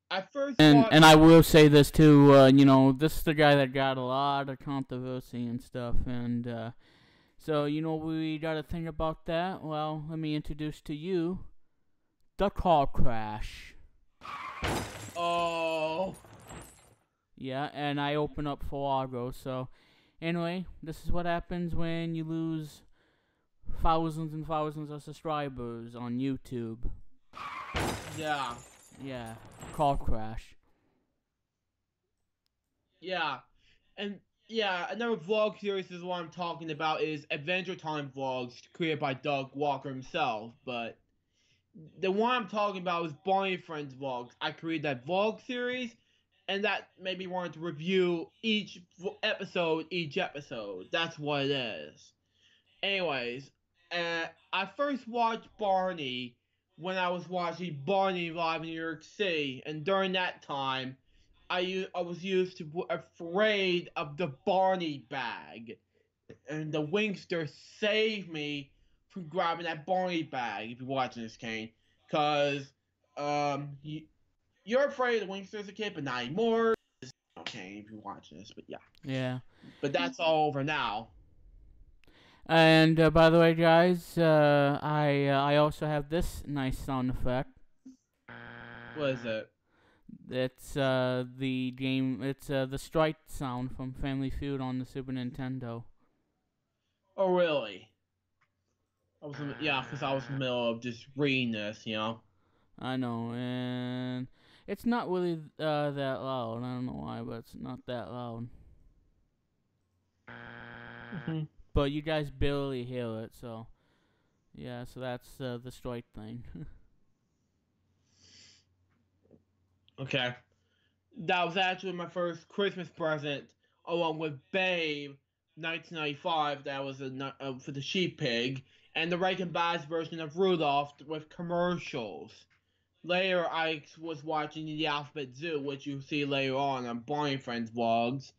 I first watched. And I will say this too. This is the guy that got a lot of controversy and stuff, and so we got to think about that. Well, let me introduce to you the car crash. Oh. Yeah, and I open up for Argo. So anyway, this is what happens when you lose thousands and thousands of subscribers on YouTube. Yeah. Yeah, car crash. Yeah, and another vlog series is what I'm talking about is Adventure Time vlogs created by Doug Walker himself. But the one I'm talking about is Barney Friends vlogs. I created that vlog series, and that made me want to review each episode. That's what it is. Anyways, I first watched Barney when I was watching Barney live in New York City, and during that time, I was used to afraid of the Barney bag, and the Wingster saved me from grabbing that Barney bag. If you're watching this, Kane, because you're afraid of the Wingster as a kid, but not anymore. Okay, if you're watching this, but yeah. Yeah. But that's all over now. And by the way, guys, I also have this nice sound effect. What is it? It's the game. It's the strike sound from Family Feud on the Super Nintendo. Oh, really? Because I was in the middle of just reading this, I know, and it's not really that loud. I don't know why, but it's not that loud. Mm-hmm. But you guys barely hear it, so yeah. So that's the strike thing. Okay. That was actually my first Christmas present, along with Babe, 1995. That was for the sheep pig, and the Rankin Bass version of Rudolph with commercials. Later, I was watching The Alphabet Zoo, which you'll see later on Barney Friends vlogs,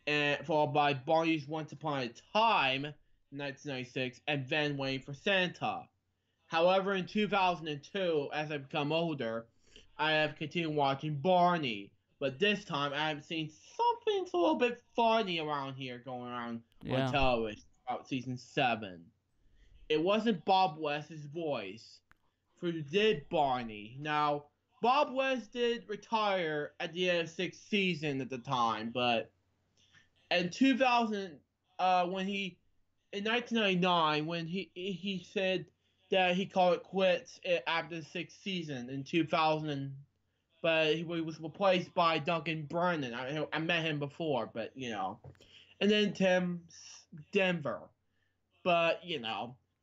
and followed by Barney's Once Upon a Time, 1996, and then Waiting for Santa. However, in 2002, as I become older, I have continued watching Barney, but this time I have seen something that's a little bit funny around here going around on television about season 7. It wasn't Bob West's voice who did Barney. Now, Bob West did retire at the end of 6th season at the time, but in 2000, when he in 1999, when he said that he called it quits after the 6th season in 2000, but he was replaced by Duncan Branden. I met him before, but and then Tim Denver, but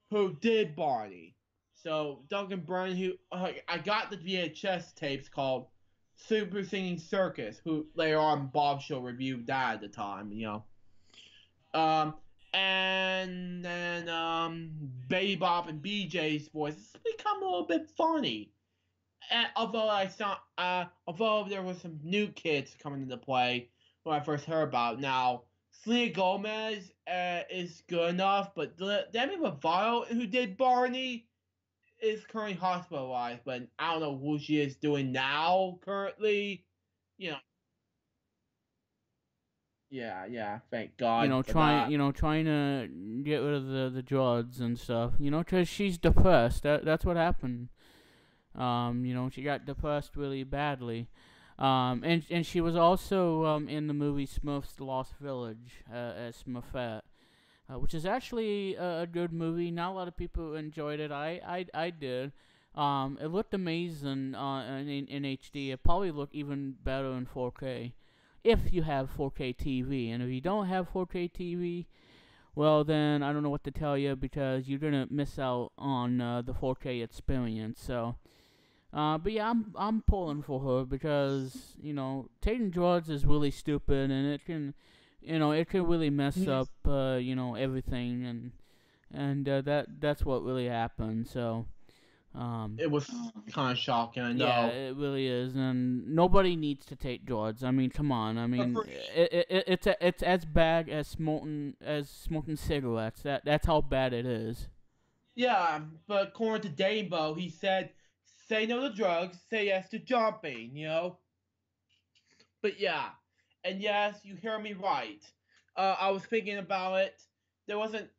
who did Barney. So Duncan Branden, who I got the VHS tapes called Super Singing Circus, who later on Bob Show reviewed that at the time, Um, and then Baby Bop and BJ's voice has become a little bit funny. And although there was some new kids coming into play when I first heard about it. Now, Selena Gomez is good enough, but Demi Lovato, who did Barney, is currently hospitalized, but I don't know what she is doing now currently. You know, yeah, yeah. Thank God for that. trying to get rid of the drugs and stuff. Because she's depressed. That's what happened. She got depressed really badly. And she was also in the movie Smurfs: The Lost Village as Smurfette, which is actually a good movie. Not a lot of people enjoyed it. I did. It looked amazing in HD. It probably looked even better in 4K if you have 4K TV. And if you don't have 4K TV, well then I don't know what to tell you because you're gonna miss out on the 4K experience. So. But yeah, I'm pulling for her because taking drugs is really stupid and it can really mess up everything and that's what really happened. So It was kind of shocking. I yeah, know. it really is, and nobody needs to take drugs. I mean, come on. I mean, it's as bad as smoking cigarettes. That's how bad it is. Yeah, but according to Dainbo, he said, "Say no to drugs, say yes to jumping." But yeah, and yes, you hear me right. I was thinking about it. There wasn't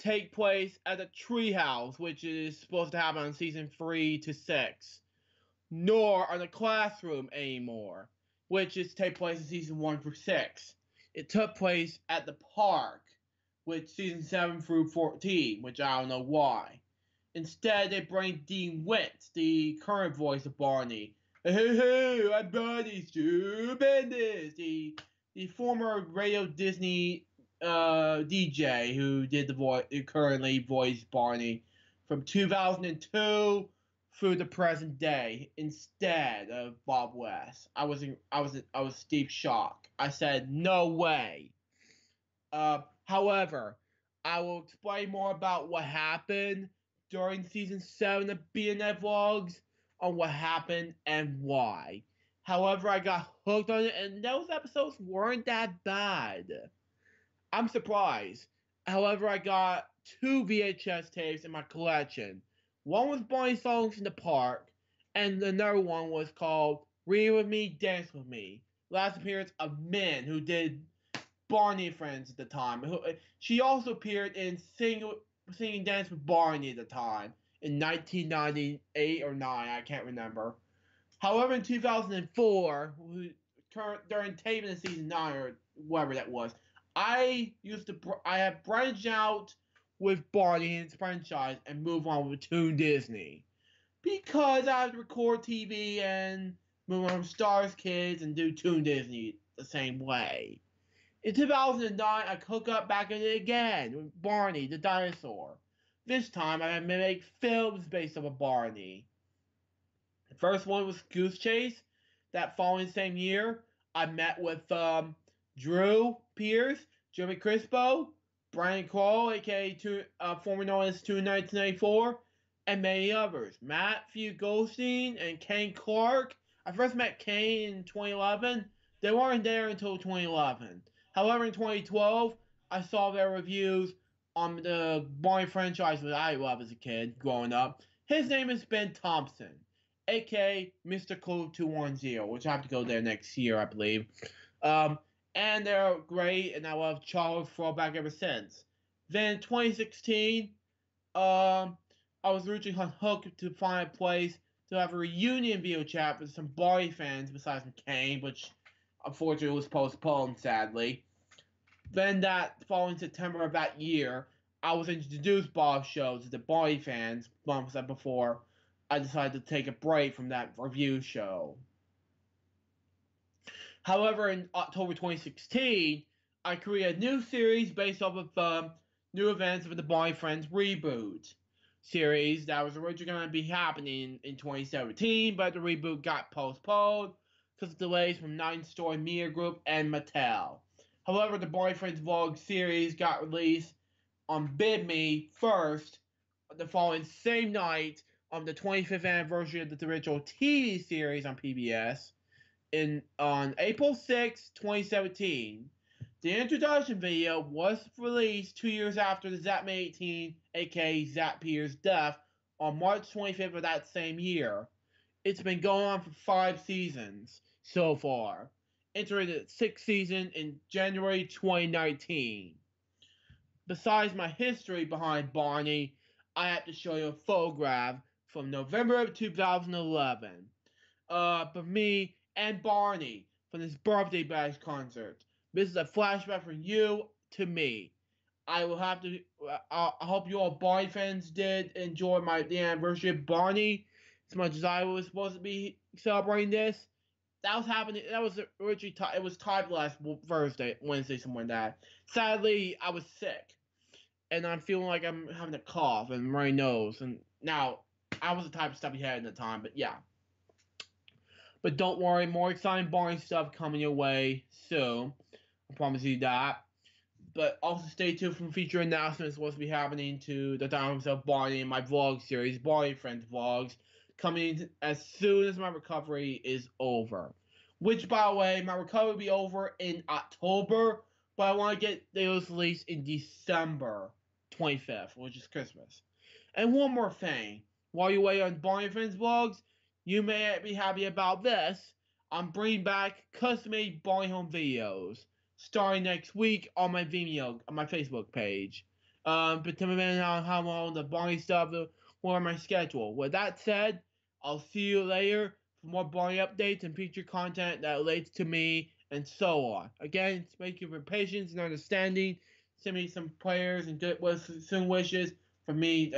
take place at the treehouse, which is supposed to happen on season 3 to 6, nor on the classroom anymore, which is take place in season 1 through 6. It took place at the park, which season 7 through 14, which I don't know why. Instead, they bring Dean Wint, the current voice of Barney. Hey, hey, I'm Barney Stupendous, the former Radio Disney DJ who did who currently voiced Barney from 2002 through the present day instead of Bob West. I was deep shock. I said no way. However, I will explain more about what happened during season 7 of BNF Vlogs on what happened and why. However, I got hooked on it, and those episodes weren't that bad. I'm surprised. However, I got 2 VHS tapes in my collection. One was Bonnie Songs in the Park, and another one was called Read With Me, Dance With Me. Last appearance of Min, who did Barney Friends at the time. She also appeared in Singing Dance with Barney at the time in 1998 or 9, I can't remember. However, in 2004, during taping of season 9 or whatever that was, I have branched out with Barney and its franchise and move on with Toon Disney because I have to record TV and move on with Stars Kids and do Toon Disney the same way. In 2009, I hook up back in it again with Barney the dinosaur. This time, I make films based off of Barney. The first one was Goose Chase. That following same year, I met with Drew Pierce, Jimmy Crispo, Brian Kroll, aka former known as 1994, and many others. Matthew Goldstein and Kane Clark. I first met Kane in 2011. They weren't there until 2011. However, in 2012, I saw their reviews on the Barney franchise that I loved as a kid growing up. His name is Ben Thompson, aka Mr. Cool 210, which I have to go there next year, I believe. And they're great, and I love Charles Throwback ever since. Then in 2016, I was originally on Hook to find a place to have a reunion video chat with some Barney fans besides McCain, which unfortunately was postponed, sadly. Then that following September of that year, I was introduced Bob's show to the Barney fans months before I decided to take a break from that review show. However, in October 2016, I created a new series based off of new events of the Barney Friends reboot series that was originally going to be happening in 2017, but the reboot got postponed because of delays from Nine Story Media Group and Mattel. However, the Barney Friends Vlog series got released on BidMe first the following same night on the 25th anniversary of the original TV series on PBS on April 6, 2017. The introduction video was released 2 years after the Zapman 18, aka Zap Pierce's death on March 25th of that same year. It's been going on for 5 seasons so far. Entering the 6th season in January 2019. Besides my history behind Barney, I have to show you a photograph from November of 2011. For me and Barney from this birthday bash concert. This is a flashback from you to me. I will have to. I hope you all Barney fans did enjoy the anniversary of Barney as much as I was supposed to be celebrating this. That was happening. That was originally. It was timed last Wednesday, something like that. Sadly, I was sick, and I'm feeling like I'm having a cough and my nose. And now, I was the type of stuff you had at the time, but yeah. But don't worry, more exciting Barney stuff coming your way soon. I promise you that. But also stay tuned for future announcements what's be happening to the times of Barney in my vlog series, Barney Friends Vlogs, coming as soon as my recovery is over. Which, by the way, my recovery will be over in October, but I want to get those released in December 25th, which is Christmas. And one more thing, while you wait on Barney Friends Vlogs, you may be happy about this. I'm bringing back custom-made Barney Home videos starting next week on my Vimeo, on my Facebook page. But depending on how long the Barney stuff will on my schedule. With that said, I'll see you later for more Barney updates and future content that relates to me and so on. Again, thank you for patience and understanding. Send me some prayers and good soon wishes for me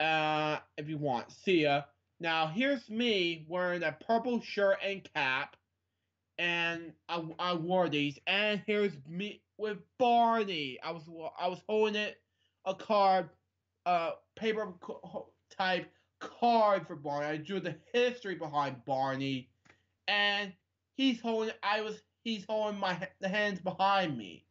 if you want. See ya. Now here's me wearing a purple shirt and cap. And I wore these, and here's me with Barney. I was holding a card, paper type card for Barney. I drew the history behind Barney, and he's holding the hands behind me.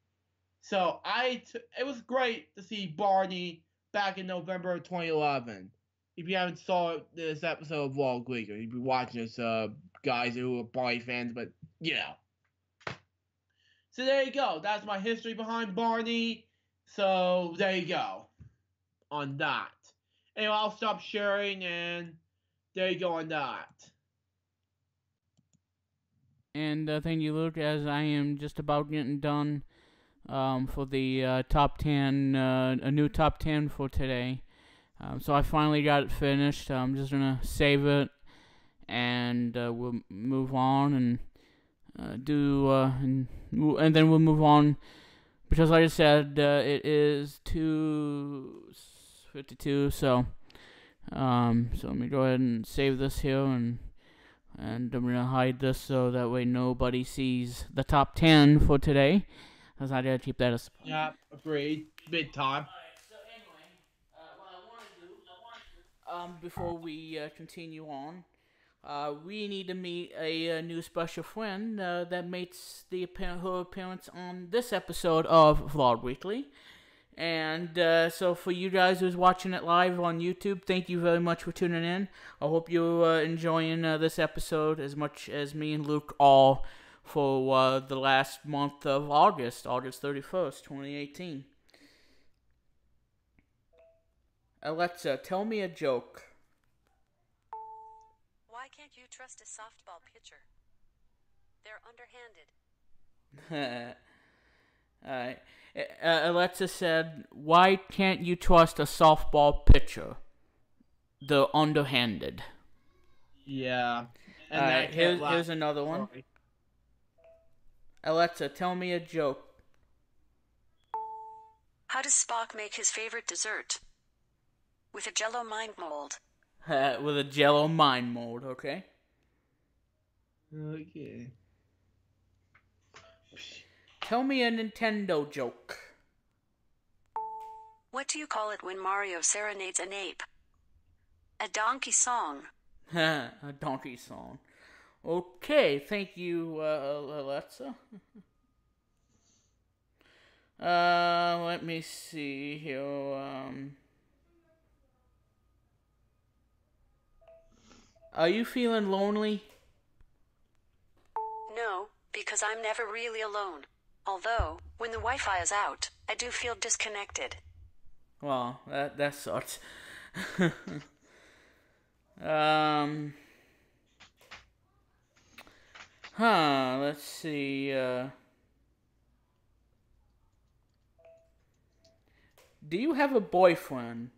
So it was great to see Barney back in November of 2011. If you haven't saw this episode of Vlog League, you'd be watching this, guys who are Barney fans, but you know. So there you go. That's my history behind Barney. So there you go. On that. Anyway, I'll stop sharing, and there you go on that. And thank you, Luke, as I am just about getting done for the top 10, a new top 10 for today. So I finally got it finished. I'm just going to save it, and we'll move on and and then we'll move on, because like I said, it is 2:52, so let me go ahead and save this here, and I'm gonna hide this so that way nobody sees the top 10 for today, because I gotta keep that a surprise. Yeah, agreed. Big time. Alright, so anyway, what I want to do, before we continue on, we need to meet a new special friend that makes her appearance on this episode of Vlog Weekly. And so for you guys who's watching it live on YouTube, thank you very much for tuning in. I hope you're enjoying this episode as much as me and Luke all for the last month of August 31st, 2018. Alexa, tell me a joke. Why can't you trust a softball pitcher? They're underhanded. Alright. Alexa said, why can't you trust a softball pitcher? They're underhanded. Yeah. And Alright, here's another one. Sorry. Alexa, tell me a joke. How does Spock make his favorite dessert? With a Jell-O mind mold. With a Jell-O mind mold, okay? Okay. Tell me a Nintendo joke. What do you call it when Mario serenades an ape? A donkey song. A donkey song. Okay, thank you, Alexa. Let me see here, Are you feeling lonely? No, because I'm never really alone. Although, when the Wi-Fi is out, I do feel disconnected. Well, that sucks. Let's see. Do you have a boyfriend?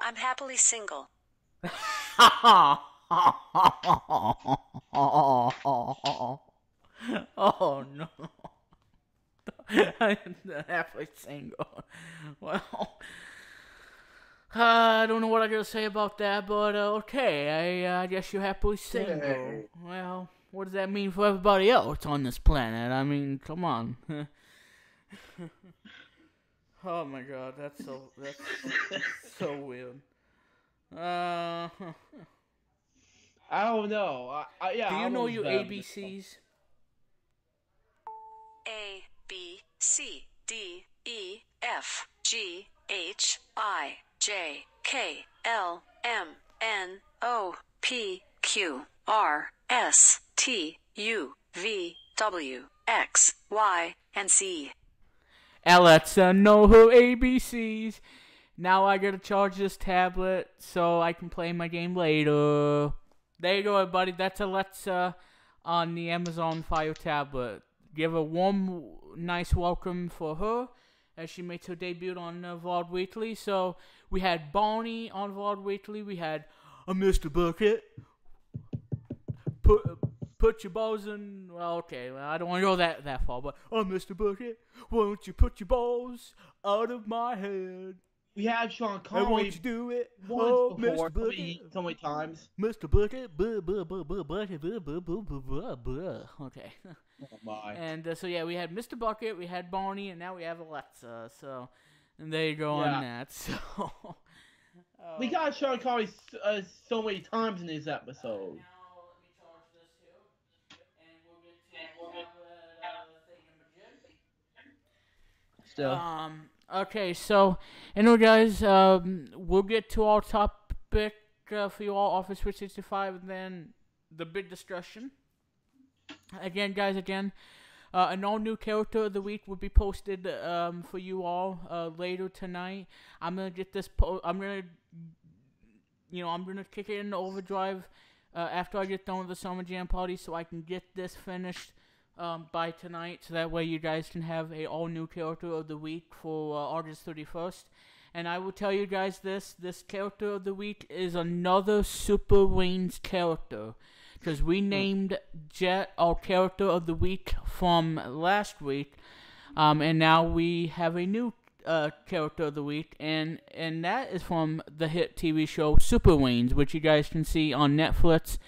I'm happily single. Oh no. I'm happily single. Well, I don't know what I gotta say about that, but okay. I guess you're happily single. Yeah. Well, what does that mean for everybody else on this planet? I mean, come on. Oh my God, that's so weird. I don't know. Yeah. Do you I know was your bad. ABCs? A, B, C, D, E, F, G, H, I, J, K, L, M, N, O, P, Q, R, S, T, U, V, W, X, Y, and Z. Alexa, know her ABCs. Now I gotta charge this tablet so I can play my game later. There you go, everybody. That's Alexa on the Amazon Fire tablet. Give a warm, nice welcome for her as she makes her debut on Vlog Weekly. So we had Barney on Vlog Weekly. We had a Mr. Bucket. Put your balls in. Well, okay. Well, I don't want to go that far, but Mr. Bucket, why don't you put your balls out of my head? We had Sean Why Connery won't you do it? once before. Mr. Bucket. So many times. Mr. Bucket. Okay. Oh my. And so yeah, we had Mr. Bucket, we had Barney, and now we have Alexa. So, and there you go on that. So. We got Sean Connery so many times in this episode. Still. Okay, so anyway, guys, we'll get to our topic for you all, Office 365, and then the big discussion. Again, guys, an all-new character of the week will be posted for you all later tonight. I'm gonna get this. I'm gonna kick it into overdrive after I get done with the Summer Jam party, so I can get this finished by tonight, so that way you guys can have a all-new character of the week for August 31st. And I will tell you guys this character of the week is another Super Wings character, because we named Jet our character of the week from last week, and now we have a new character of the week, and that is from the hit TV show Super Wings, which you guys can see on Netflix.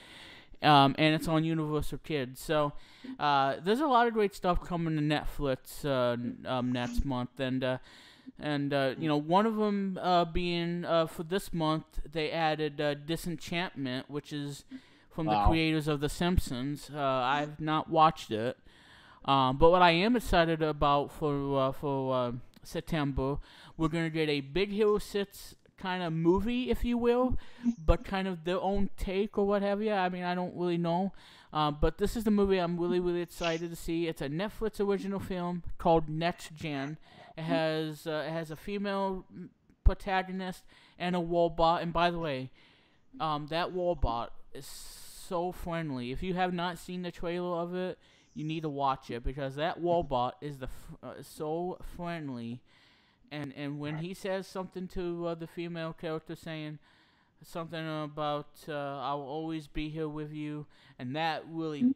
And it's on Universal Kids. So there's a lot of great stuff coming to Netflix next month, and one of them being for this month they added Disenchantment, which is from the creators of The Simpsons. I've not watched it, but what I am excited about for September, we're gonna get a Big Hero 6 kind of movie, if you will, but kind of their own take or what have you. I mean, I don't really know, but this is the movie I'm really, really excited to see. It's a Netflix original film called Next Gen. It has a female protagonist and a Warbot, and by the way, that Warbot is so friendly. If you have not seen the trailer of it, you need to watch it, because that Warbot is so friendly. And when he says something to the female character, saying something about I will always be here with you, and that really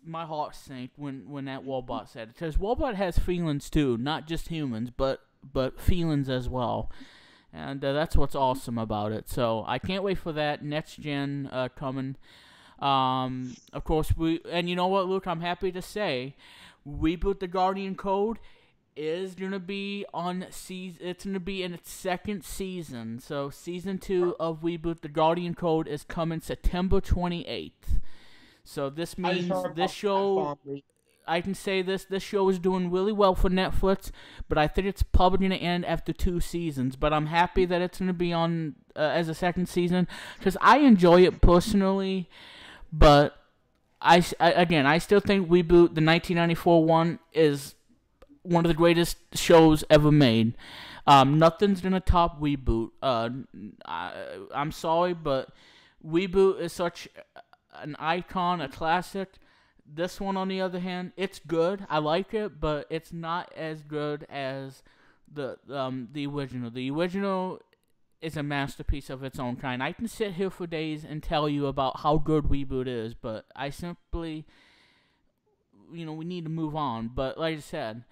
my heart sank when that Warbot said it, because Warbot has feelings too, not just humans, but feelings as well, and that's what's awesome about it. So I can't wait for that Next Gen coming. Of course and you know what, Luke, I'm happy to say, Reboot the Guardian Code is gonna be it's gonna be in its second season. So season 2 of Reboot the Guardian Code is coming September 28th. So this means this show, I can say this show is doing really well for Netflix, but I think it's probably gonna end after 2 seasons. But I'm happy that it's gonna be on as a second season, because I enjoy it personally. But I still think Reboot the 1994 one is one of the greatest shows ever made. Nothing's gonna top Reboot. I'm sorry, but Reboot is such an icon, a classic. This one, on the other hand, it's good. I like it, but it's not as good as the original. The original is a masterpiece of its own kind. I can sit here for days and tell you about how good Reboot is, but I simply, we need to move on. But like I said,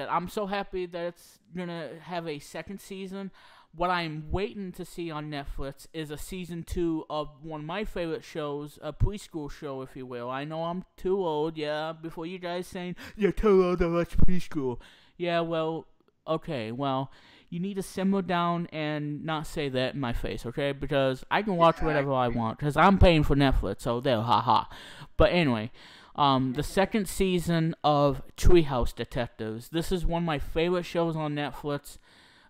I'm so happy that it's gonna have a second season. What I'm waiting to see on Netflix is a season 2 of one of my favorite shows, a preschool show, if you will. I know I'm too old, yeah, before you guys saying, you're too old to watch preschool. Yeah, well, okay, well, you need to simmer down and not say that in my face, okay? Because I can watch whatever I want, because I'm paying for Netflix, so there, haha. But anyway, the second season of Treehouse Detectives. This is one of my favorite shows on Netflix.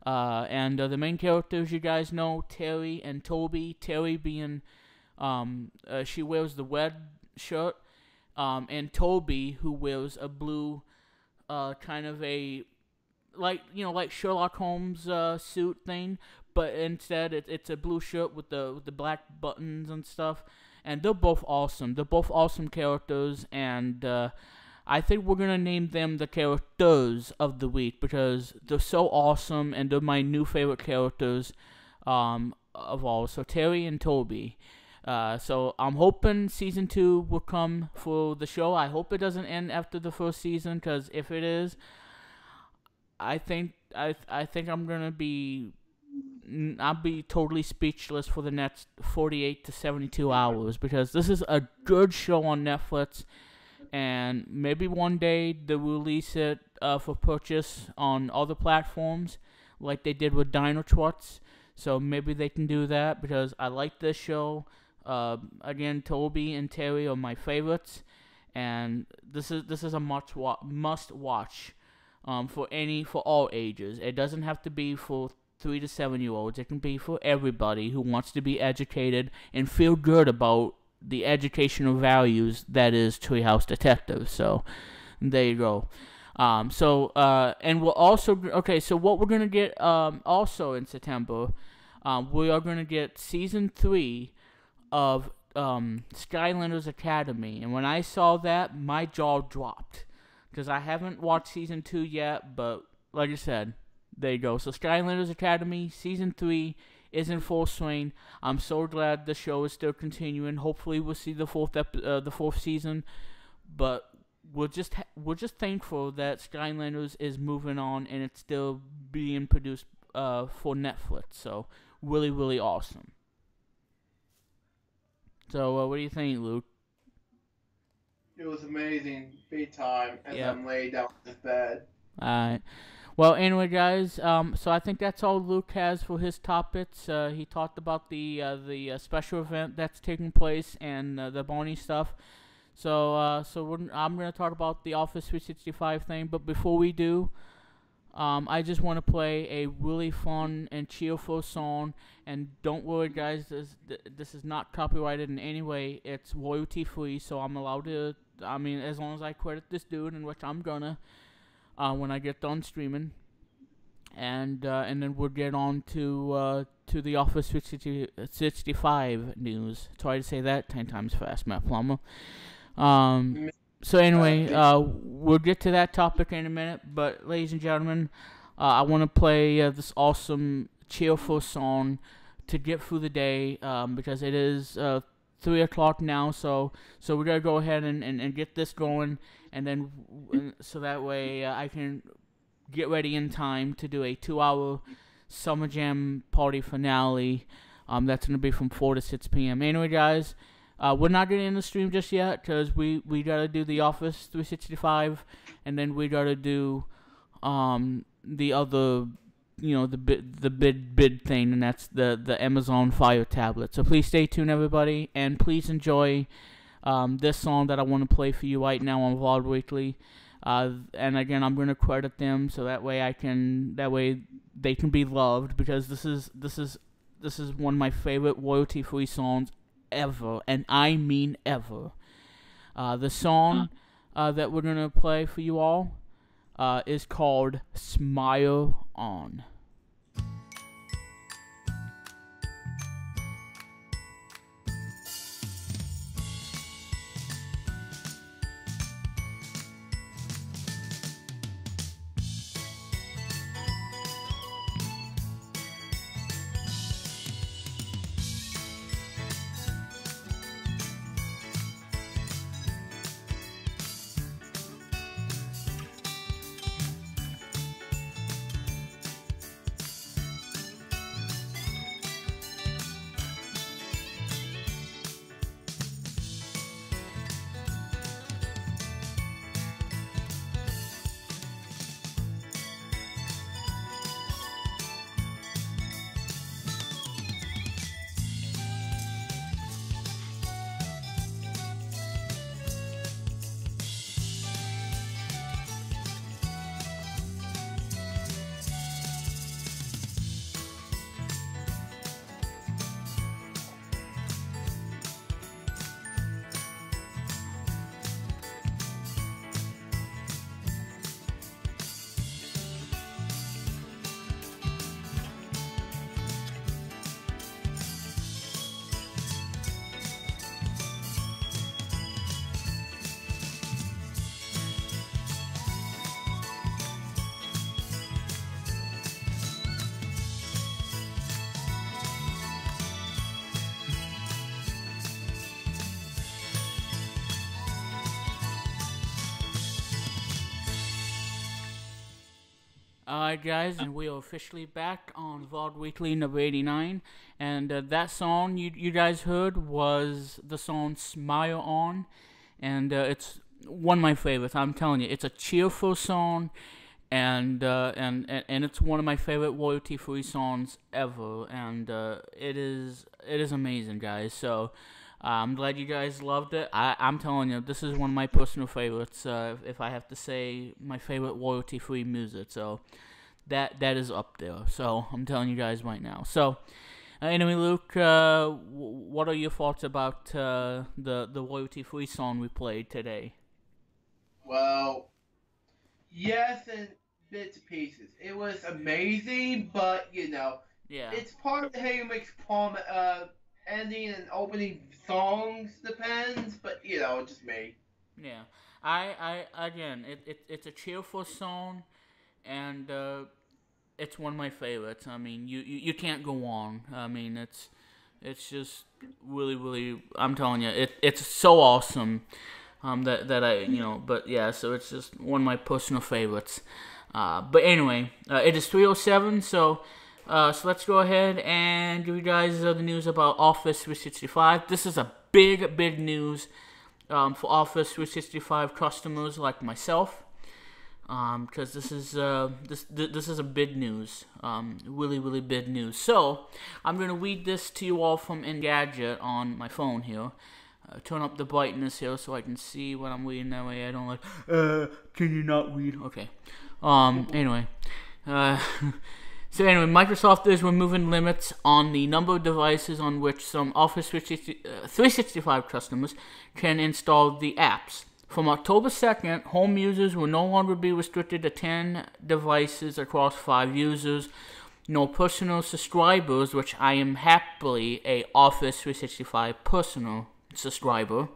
And the main characters, you guys know, Terry and Toby. Terry being, she wears the red shirt, and Toby, who wears a blue, kind of a, like Sherlock Holmes suit thing, but instead it's a blue shirt with the black buttons and stuff. And they're both awesome. They're both awesome characters, and I think we're going to name them the characters of the week because they're so awesome and they're my new favorite characters of all. So Terry and Toby. So I'm hoping season 2 will come for the show. I hope it doesn't end after the first season, because if it is, I think I'm going to be... I'll be totally speechless for the next 48 to 72 hours, because this is a good show on Netflix. And maybe one day they'll release it for purchase on other platforms, like they did with Dino Trots. So maybe they can do that, because I like this show. Again, Toby and Terry are my favorites, and this is a must watch for all ages. It doesn't have to be for 3 to 7 year olds. It can be for everybody who wants to be educated and feel good about the educational values that is Treehouse Detective. So there you go. And we'll also, okay, so what we're gonna get also in September, we are gonna get season 3 of Skylanders Academy. And when I saw that, my jaw dropped, because I haven't watched season 2 yet, but like I said, there you go. So Skylanders Academy season 3 is in full swing. I'm so glad the show is still continuing. Hopefully we'll see the fourth season, but we're just thankful that Skylanders is moving on and it's still being produced for Netflix. So really, really awesome. So what do you think, Luke? It was amazing, big time, as I'm laid down in this bed. Alright. Well, anyway, guys, so I think that's all Luke has for his topics. He talked about the special event that's taking place and the Bonnie stuff. So I'm going to talk about the Office 365 thing. But before we do, I just want to play a really fun and cheerful song. And don't worry, guys, this is not copyrighted in any way. It's royalty free, so I'm allowed to. I mean, as long as I credit this dude, in which I'm gonna. When I get done streaming, and then we'll get on to the Office 365 news. Try to say that 10 times fast, Matt Plummer. So anyway, we'll get to that topic in a minute. But ladies and gentlemen, I want to play this awesome, cheerful song to get through the day, because it is 3 o'clock now. So we're gonna go ahead and get this going. And then, so that way I can get ready in time to do a 2-hour Summer Jam party finale. That's going to be from 4 to 6 p.m. Anyway, guys, we're not getting in the stream just yet, because we got to do the Office 365, and then we got to do the other, the bid thing, and that's the Amazon Fire tablet. So please stay tuned, everybody, and please enjoy this song that I want to play for you right now on Vlog Weekly. And again, I'm going to credit them, so that way they can be loved, because this is one of my favorite royalty-free songs ever, and I mean ever. The song that we're going to play for you all is called Smile On. Alright guys, and we are officially back on VOD Weekly number 89, and that song you guys heard was the song Smile On, and it's one of my favorites. I'm telling you, it's a cheerful song, and it's one of my favorite royalty-free songs ever, and it is amazing, guys. So I'm glad you guys loved it. I'm telling you, this is one of my personal favorites, if I have to say my favorite royalty-free music. So that is up there. So I'm telling you guys right now. So anyway, Luke, what are your thoughts about the royalty-free song we played today? Well, yes, and bits and pieces. It was amazing, but yeah, it's part of how you mix ending and opening songs depends, but just me. Yeah, I again, it's a cheerful song, and it's one of my favorites. I mean, you can't go wrong. I mean, it's just really, I'm telling you, it's so awesome. That I but yeah, so it's just one of my personal favorites. But anyway, it is 3:07, so let's go ahead and give you guys the news about Office 365. This is a big news for Office 365 customers like myself, because this is a big news, really big news. So I'm gonna read this to you all from Engadget on my phone here. Turn up the brightness here so I can see what I'm reading. That way I don't like, can you not read? Okay. Anyway. So anyway, Microsoft is removing limits on the number of devices on which some Office 365 customers can install the apps. From October 2nd, home users will no longer be restricted to 10 devices across 5 users. No personal subscribers, which I am happily a Office 365 personal subscriber,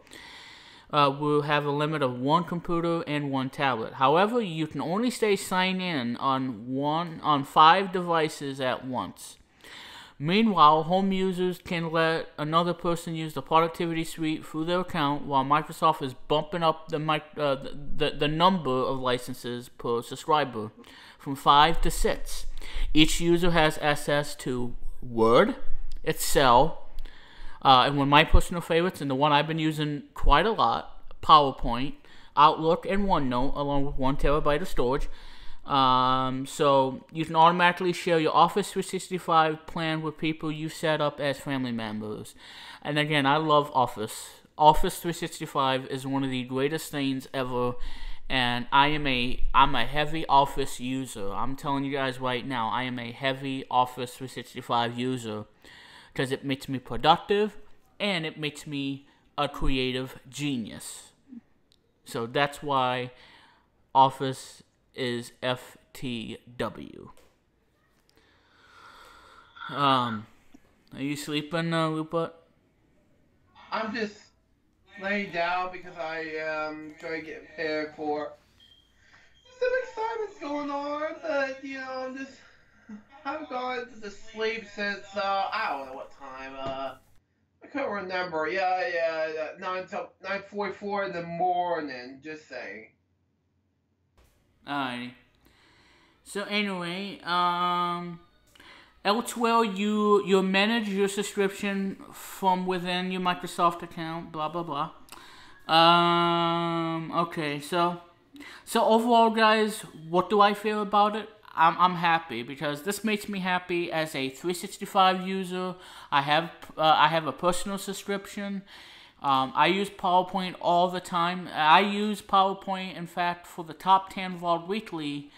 will have a limit of 1 computer and 1 tablet. However, you can only stay signed in on 5 devices at once. Meanwhile, home users can let another person use the productivity suite through their account, while Microsoft is bumping up the number of licenses per subscriber from 5 to 6. Each user has access to Word, Excel, and one of my personal favorites, and the one I've been using quite a lot, PowerPoint, Outlook, and OneNote, along with 1 terabyte of storage. So you can automatically share your Office 365 plan with people you set up as family members. And again, I love Office. Office 365 is one of the greatest things ever, and I'm a heavy Office user. I'm telling you guys right now, I am a heavy Office 365 user, because it makes me productive, and it makes me a creative genius. So that's why Office is FTW. Are you sleeping, Luput? I'm just laying down because I am trying to get prepared for some excitement's going on, but you know, I'm just haven't gone to sleep since I don't know what time. I can't remember. Yeah, 9:44 in the morning. Just saying. Alright. So anyway, elsewhere you manage your subscription from within your Microsoft account. Blah blah blah. Okay, so overall, guys, what do I feel about it? I'm happy because this makes me happy as a 365 user. I have a personal subscription. I use PowerPoint all the time. I use PowerPoint, in fact, for the top 10 Vlog Weekly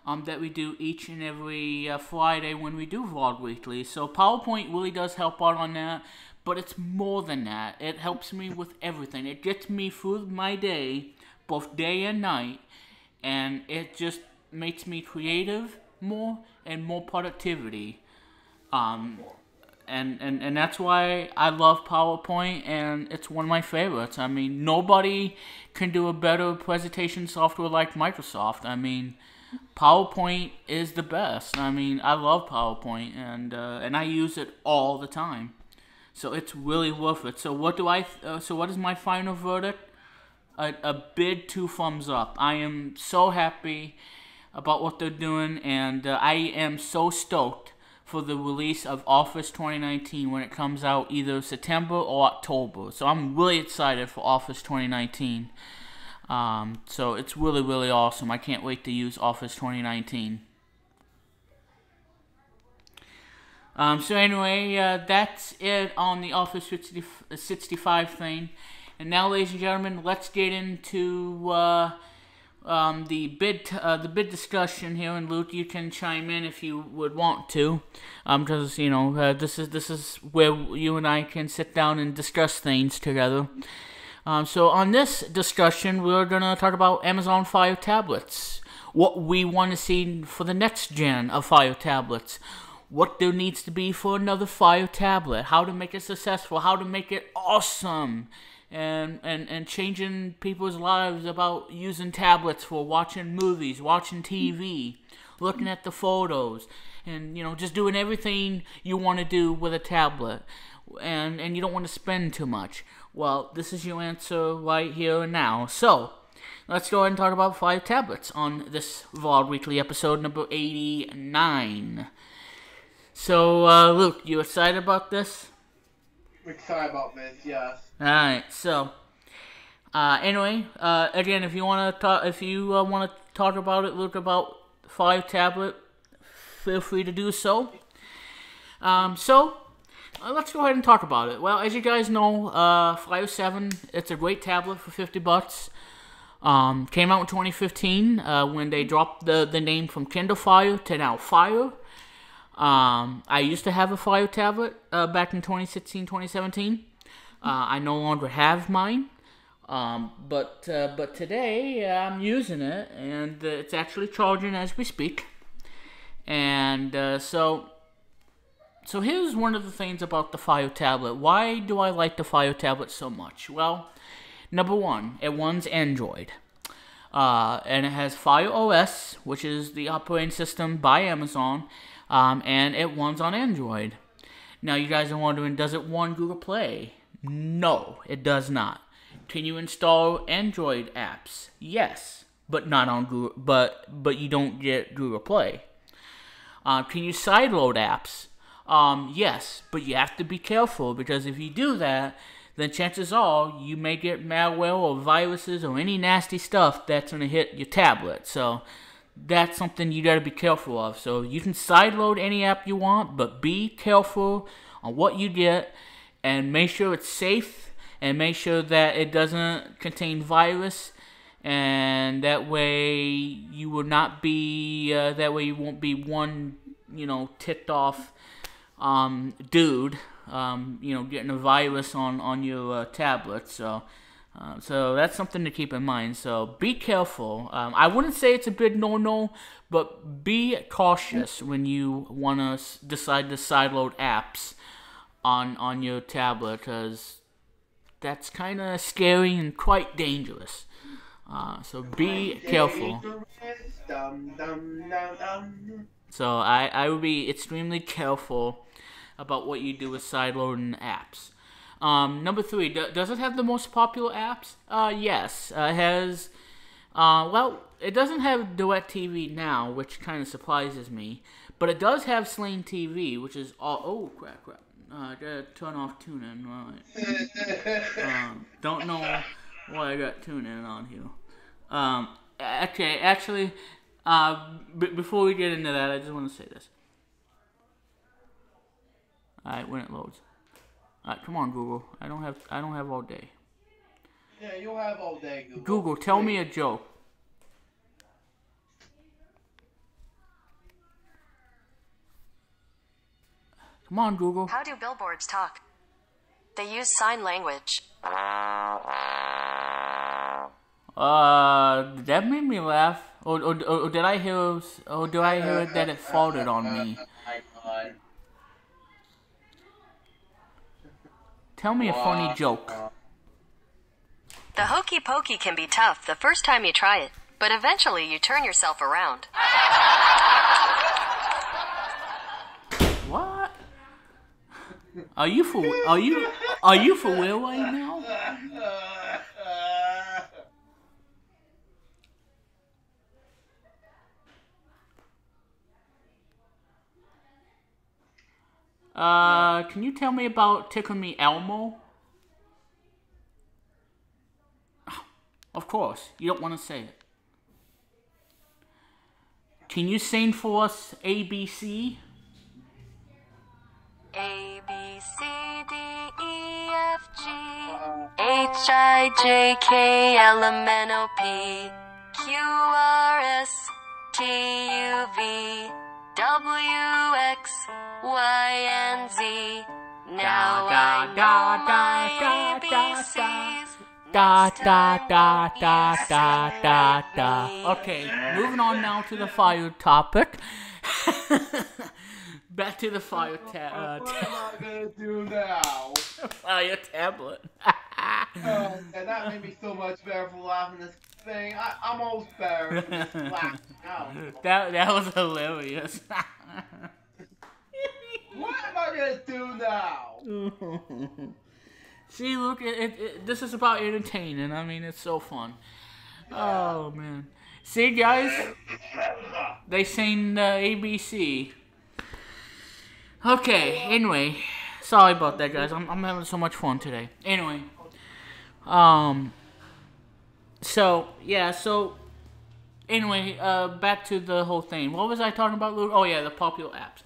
that we do each and every Friday when we do Vlog Weekly. So PowerPoint really does help out on that, but it's more than that. It helps me with everything. It gets me through my day, both day and night, and it just makes me creative more and more productivity. And that's why I love PowerPoint, and it's one of my favorites. I mean, nobody can do a better presentation software like Microsoft. I mean, PowerPoint is the best. I mean, I love PowerPoint, and I use it all the time. So it's really worth it. So what is my final verdict? A big 2 thumbs up. I am so happy about what they're doing, and I am so stoked for the release of Office 2019 when it comes out either September or October. So I'm really excited for Office 2019. So it's really, really awesome. I can't wait to use Office 2019. So anyway, that's it on the Office 65 thing. And now, ladies and gentlemen, let's get into the bid discussion here. And Luke, you can chime in if you would want to, because you know this is where you and I can sit down and discuss things together. So on this discussion, we're gonna talk about Amazon Fire tablets, what we want to see for the next gen of Fire tablets, what there needs to be for another Fire tablet, how to make it successful, how to make it awesome, and changing people's lives about using tablets for watching movies, watching TV, looking at the photos, and you know, just doing everything you want to do with a tablet, and you don't want to spend too much. Well, this is your answer right here and now. So let's go ahead and talk about Fire tablets on this Vlog Weekly episode number 89. So Luke, you excited about this? I'm excited about this. Yes. Alright, so anyway, again, if you want to talk about it, Luke, about Fire tablet, feel free to do so. Let's go ahead and talk about it. Well, as you guys know, Fire 7, it's a great tablet for $50. Came out in 2015 when they dropped the name from Kindle Fire to now Fire. I used to have a Fire tablet back in 2016, 2017. I no longer have mine, but today I'm using it, and it's actually charging as we speak. And so here's one of the things about the Fire tablet. Why do I like the Fire tablet so much? Well, number one, it runs Android. And it has Fire OS, which is the operating system by Amazon, and it runs on Android. Now, you guys are wondering, does it run Google Play? No, it does not. Can you install Android apps? Yes, but not on Google. But you don't get Google Play. Can you sideload apps? Yes, but you have to be careful, because if you do that, then chances are you may get malware or viruses or any nasty stuff that's going to hit your tablet. So that's something you got to be careful of. So you can sideload any app you want, but be careful on what you get, and make sure it's safe, and make sure that it doesn't contain virus, and that way you will not be that way you won't be one ticked off dude getting a virus on your tablet. So So that's something to keep in mind. So be careful. I wouldn't say it's a big no-no, but be cautious when you want to decide to sideload apps on your tablet, because that's kind of scary and quite dangerous. So be careful. So I would be extremely careful about what you do with sideloading apps. Number 3, does it have the most popular apps? Yes. It has, well, it doesn't have Duet TV now, which kind of surprises me. But it does have Sling TV, which is oh, crap. I gotta turn off TuneIn, right. Don't know why I got TuneIn on here. Okay, actually, before we get into that, I just want to say this. Alright, when it loads. Alright, come on, Google. I don't have all day. Yeah, you'll have all day, Google. Google, tell me a joke. Come on, Google. How do billboards talk? They use sign language. That made me laugh. Or did I hear? Or do I hear that it farted on me? Tell me a funny joke. The hokey pokey can be tough the first time you try it, but eventually you turn yourself around. What? Are you for real right now? Can you tell me about Tickle Me Elmo? Of course, you don't want to say it. Can you sing for us ABC? A, B, C, D, E, F, G, H, I, J, K, L, M, N, O, P, Q, R, S, T, U, V, W, X, Y, and Z. Now I know my ABCs. Okay, moving on now to the fire topic. Back to the fire What am I gonna do now? fire tablet. And that made me so much better for laughing this thing. I'm almost better. Just laugh. That was hilarious. What am I gonna do now? See, look, this is about entertaining. I mean, it's so fun. Oh, man. See, guys? They sing ABC. Okay, anyway. Sorry about that, guys. I'm having so much fun today. Anyway. Anyway, back to the whole thing. What was I talking about, Luke? Oh, yeah, the popular apps.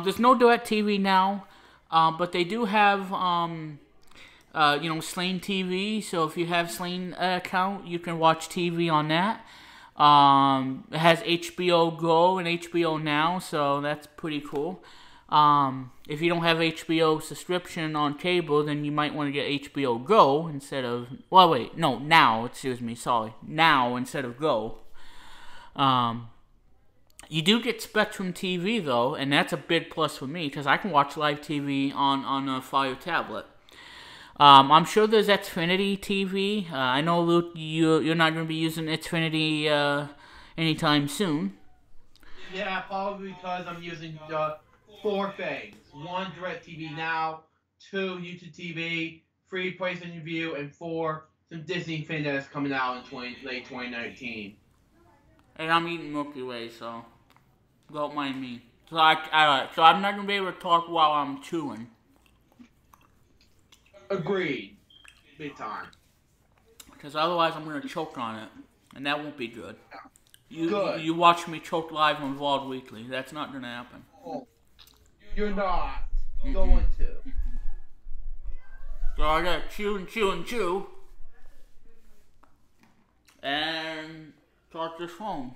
There's no Duet TV now, but they do have, Sling TV. So if you have Sling account, you can watch TV on that. It has HBO Go and HBO Now, so that's pretty cool. If you don't have HBO subscription on cable, then you might want to get HBO Go instead of, Now instead of Go. You do get Spectrum TV though, and that's a big plus for me because I can watch live TV on a Fire tablet. I'm sure there's Xfinity TV. I know, Luke, you're not going to be using Xfinity anytime soon. Yeah, probably because I'm using 4 things. 1, DirecTV Now. 2, YouTube TV. 3, PlayStation View. And 4, some Disney thing that's coming out in late 2019. And I'm eating Milky Way, so don't mind me. So I'm not going to be able to talk while I'm chewing. Agreed. Big time. Because otherwise I'm going to choke on it. And that won't be good. You watch me choke live on Vlog Weekly. That's not going to happen. Oh, you're not going to. So I got to chew and chew and chew. And talk this phone.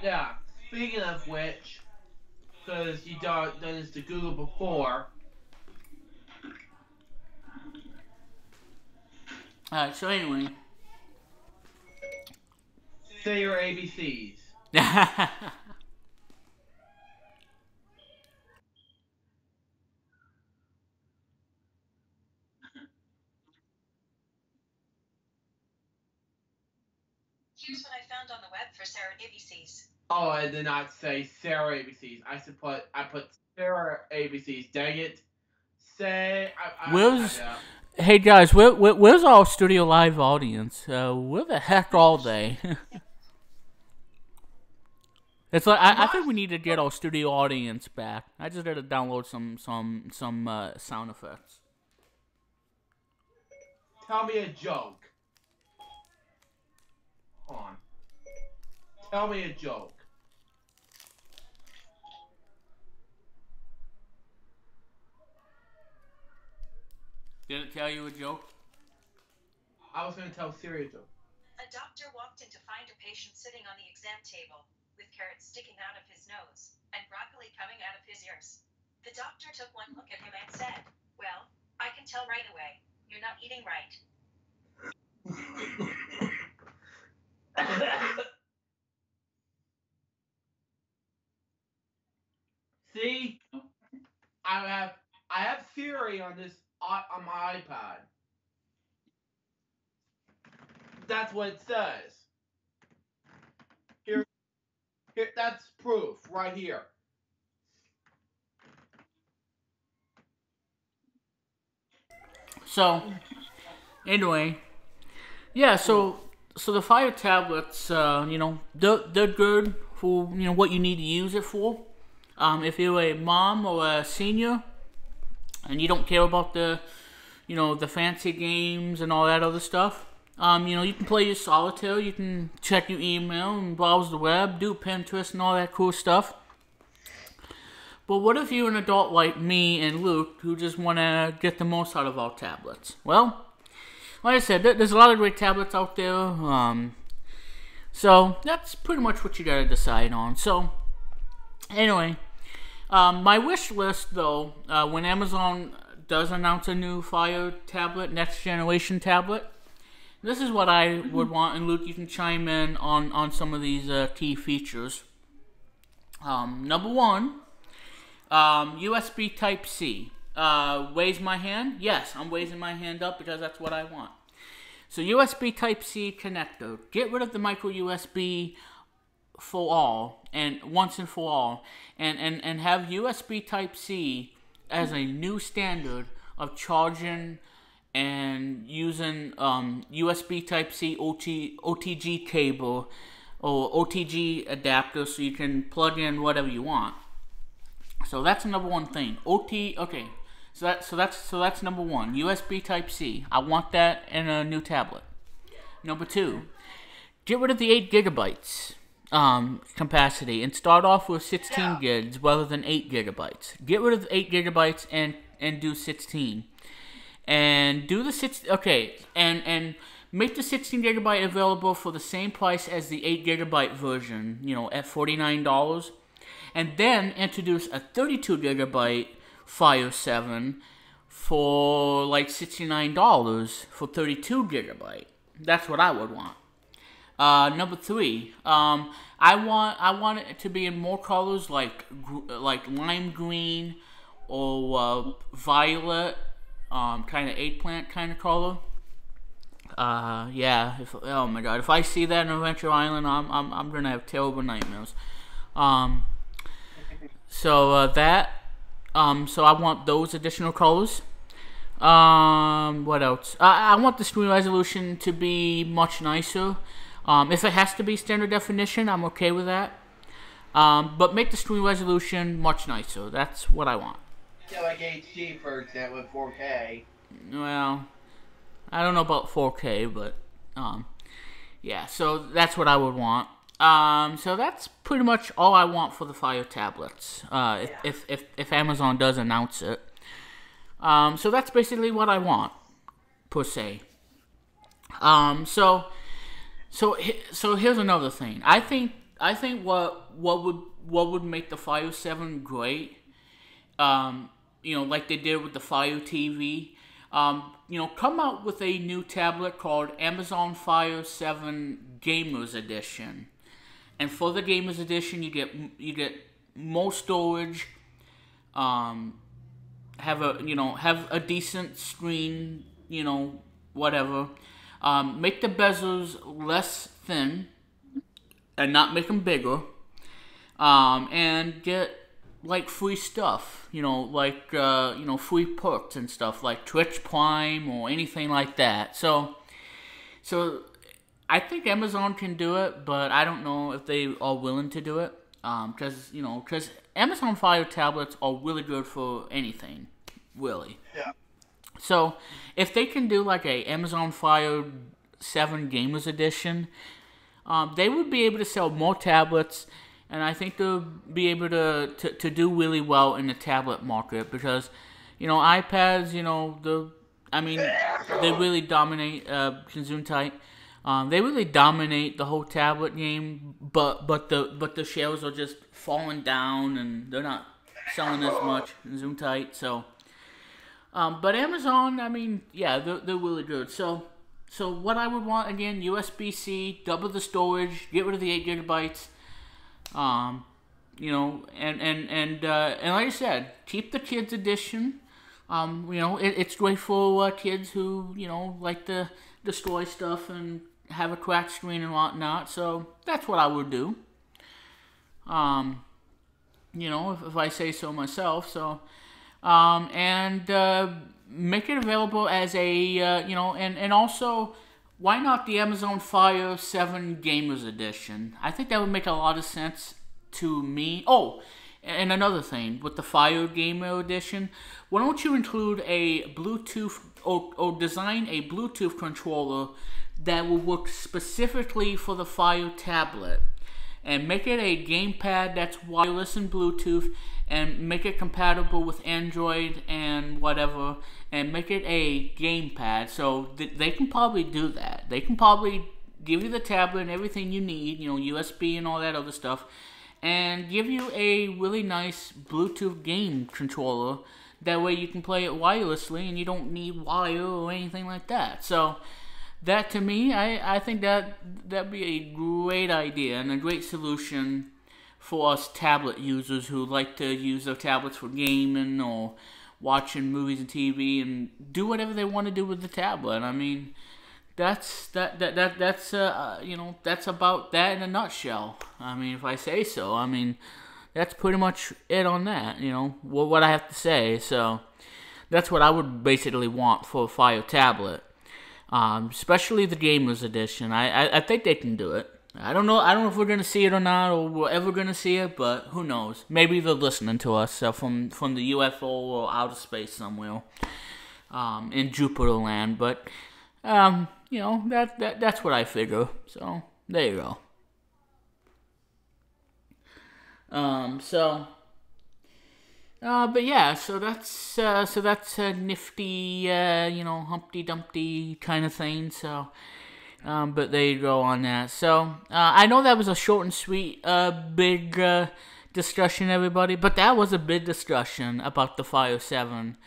Yeah. Speaking of which, because you done this to Google before, Alright, so anyway. Say your ABCs. Here's what I found on the web for Sarah ABCs. Oh, I did not say Sarah ABCs. I put Sarah ABCs. Dang it. Where's... Hey guys, where's our Studio Live audience? Where the heck are they? It's like I think we need to get our studio audience back. I just had to download some sound effects. Tell me a joke. Hold on. Tell me a joke. Did it tell you a joke? I was gonna tell Siri a joke. A doctor walked in to find a patient sitting on the exam table, with carrots sticking out of his nose, and broccoli coming out of his ears. The doctor took one look at him and said, "Well, I can tell right away, you're not eating right." See? I have Siri on on my iPad. That's what it says. Here, that's proof right here. So, anyway, yeah. So the Fire tablets, they're good for what you need to use it for. If you're a mom or a senior, and you don't care about the fancy games and all that other stuff, you can play your solitaire, you can check your email and browse the web, do Pinterest and all that cool stuff. But what if you're an adult like me and Luke who just want to get the most out of our tablets? Well, like I said, there's a lot of great tablets out there. So that's pretty much what you got to decide on. So anyway, my wish list though, when Amazon does announce a new Fire tablet, next generation tablet, this is what I would want. And Luke, you can chime in on some of these key features. Number one. USB Type-C. Raise my hand? Yes, I'm raising my hand up because that's what I want. So USB Type-C connector. Get rid of the micro USB for all, and once and for all. And have USB Type-C as a new standard of charging and using USB Type-C OTG cable or OTG adapter so you can plug in whatever you want. So that's the number one thing. Okay. So that's number one. USB Type-C. I want that in a new tablet. Number two, get rid of the 8 gigabytes capacity and start off with 16 gigs rather than 8 gigabytes. Get rid of the 8 gigabytes and do 16. And do the 6. Okay, and make the 16 gigabyte available for the same price as the 8 gigabyte version. At $49. And then introduce a 32 gigabyte Fire 7 for like $69 for 32 gigabyte. That's what I would want. Number three, I want it to be in more colors like lime green or violet, kind of eggplant kind of color. Yeah. Oh my God, if I see that in Adventure Island, I'm gonna have terrible nightmares. So I want those additional colors. What else? I want the screen resolution to be much nicer. If it has to be standard definition, I'm okay with that. But make the screen resolution much nicer. That's what I want. Yeah, like HD, for example, with 4K. Well, I don't know about 4K, but yeah. So that's what I would want. So that's pretty much all I want for the Fire tablets. If Amazon does announce it. So that's basically what I want, per se. So here's another thing. I think what would make the Fire 7 great, like they did with the Fire TV, come out with a new tablet called Amazon Fire 7 Gamers Edition. And for the Gamers Edition, you get more storage, have a decent screen, whatever. Make the bezels less thin and not make them bigger. And get like free stuff, free perks and stuff like Twitch Prime or anything like that. So I think Amazon can do it, but I don't know if they are willing to do it. Because Amazon Fire tablets are really good for anything, really. Yeah. So if they can do like a Amazon Fire 7 Gamers Edition, they would be able to sell more tablets, and I think they'll be able to do really well in the tablet market because, iPads, they really dominate, Gesundheit. They really dominate the whole tablet game, but the shares are just falling down and they're not selling as much. Gesundheit, so. But Amazon, they're really good. So what I would want again, USB-C, double the storage, get rid of the 8 gigabytes. And like I said, keep the kids edition. It's great for kids who like to destroy stuff and have a cracked screen and whatnot. So that's what I would do. If I say so myself. So, make it available as a and also. Why not the Amazon Fire 7 Gamers Edition? I think that would make a lot of sense to me. Oh, and another thing, with the Fire Gamer Edition, why don't you include a Bluetooth, or design a Bluetooth controller that will work specifically for the Fire tablet, and make it a gamepad that's wireless and Bluetooth, and make it compatible with Android and whatever, and make it a gamepad. So they can probably do that. They can probably give you the tablet and everything you need, USB and all that other stuff, and give you a really nice Bluetooth game controller. That way you can play it wirelessly and you don't need wire or anything like that. So that, to me, I think that'd be a great idea and a great solution for us tablet users who like to use their tablets for gaming or watching movies and TV and do whatever they want to do with the tablet. That's that's about that in a nutshell. If I say so. That's pretty much it on that. What I have to say. So that's what I would basically want for a Fire tablet, especially the Gamers Edition. I think they can do it. I don't know if we're going to see it or not, or we're ever going to see it, but who knows. Maybe they're listening to us from the UFO or outer space somewhere in Jupiter land. But, that's what I figure. So, there you go. But yeah, so that's a nifty, Humpty Dumpty kind of thing, so... but there you go on that. So, I know that was a short and sweet, big discussion, everybody. But that was a big discussion about the Fire 7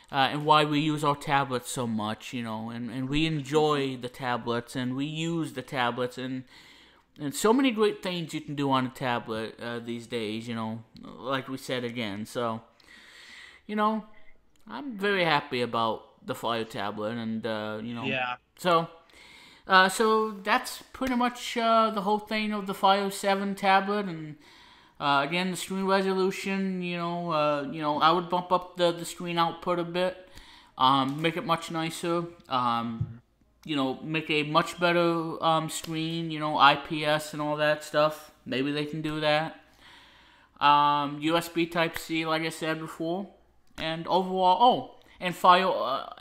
and why we use our tablets so much, and we enjoy the tablets and we use the tablets and so many great things you can do on a tablet these days, like we said again. So, I'm very happy about the Fire tablet and, Yeah. So that's pretty much the whole thing of the Fire 7 tablet, and again, the screen resolution. I would bump up the screen output a bit, make it much nicer. Make a much better screen. IPS and all that stuff. Maybe they can do that. USB Type-C, like I said before, and overall. Oh, and Fire.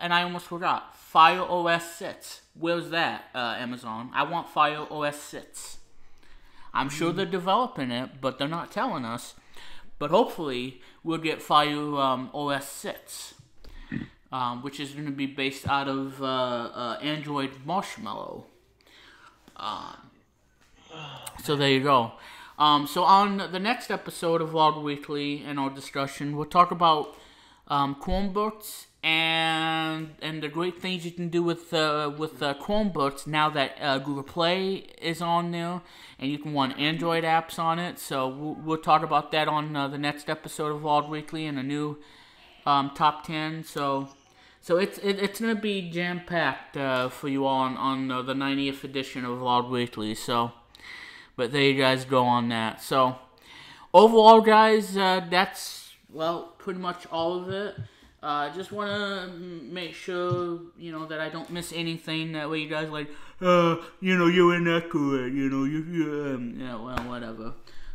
And I almost forgot. Fire OS 6. Where's that, Amazon? I want Fire OS 6. I'm sure they're developing it, but they're not telling us. But hopefully, we'll get Fire OS 6, which is going to be based out of Android Marshmallow. So there you go. So on the next episode of Vlog Weekly and our discussion, we'll talk about Chromebooks and the great things you can do with Chromebooks now that Google Play is on there, and you can run Android apps on it. So we'll talk about that on the next episode of Vlog Weekly and a new top 10. So it's gonna be jam packed for you all on the 90th edition of Vlog Weekly. So, but there you guys go on that. So overall, guys, that's pretty much all of it. I just want to make sure, that I don't miss anything. That way you guys like, you're inaccurate, whatever.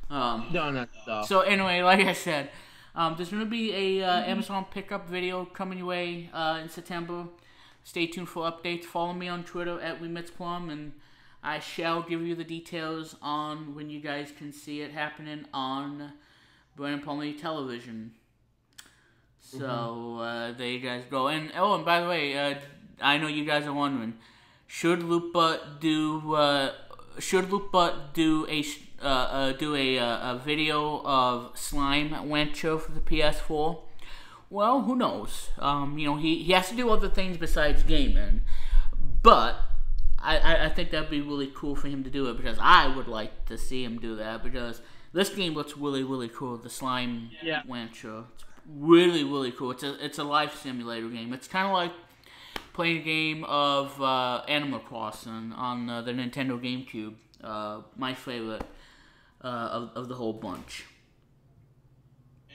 No. So anyway, like I said, there's going to be a Amazon pickup video coming your way in September. Stay tuned for updates. Follow me on Twitter at WeMitsPlum, and I shall give you the details on when you guys can see it happening on Branden Plumley television. So there you guys go. And by the way, I know you guys are wondering, should Loopbutt do a video of Slime Rancher for the PS4? Well, who knows? He has to do other things besides gaming, but I think that'd be really cool for him to do it, because I would like to see him do that, because this game looks really, really cool. The Slime Rancher. It's really, really cool. It's a life simulator game. It's kind of like playing a game of Animal Crossing on the Nintendo GameCube. My favorite of the whole bunch.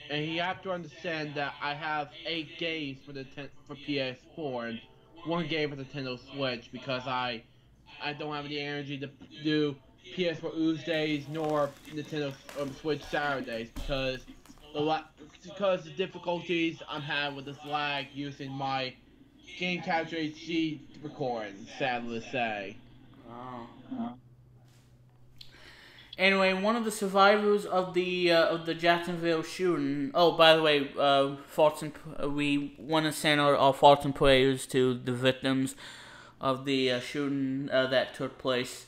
And you have to understand that I have 8 games for PS4 and 1 game for the Nintendo Switch, because I don't have any energy to do PS4 Tuesdays nor Nintendo Switch Saturdays, because the difficulties I'm having with this lag using my Game Capture HD recording, sadly to say. Oh. Anyway, one of the survivors of the Jacksonville shooting. Oh, by the way, we want to send our thoughts and prayers to the victims of the shooting that took place,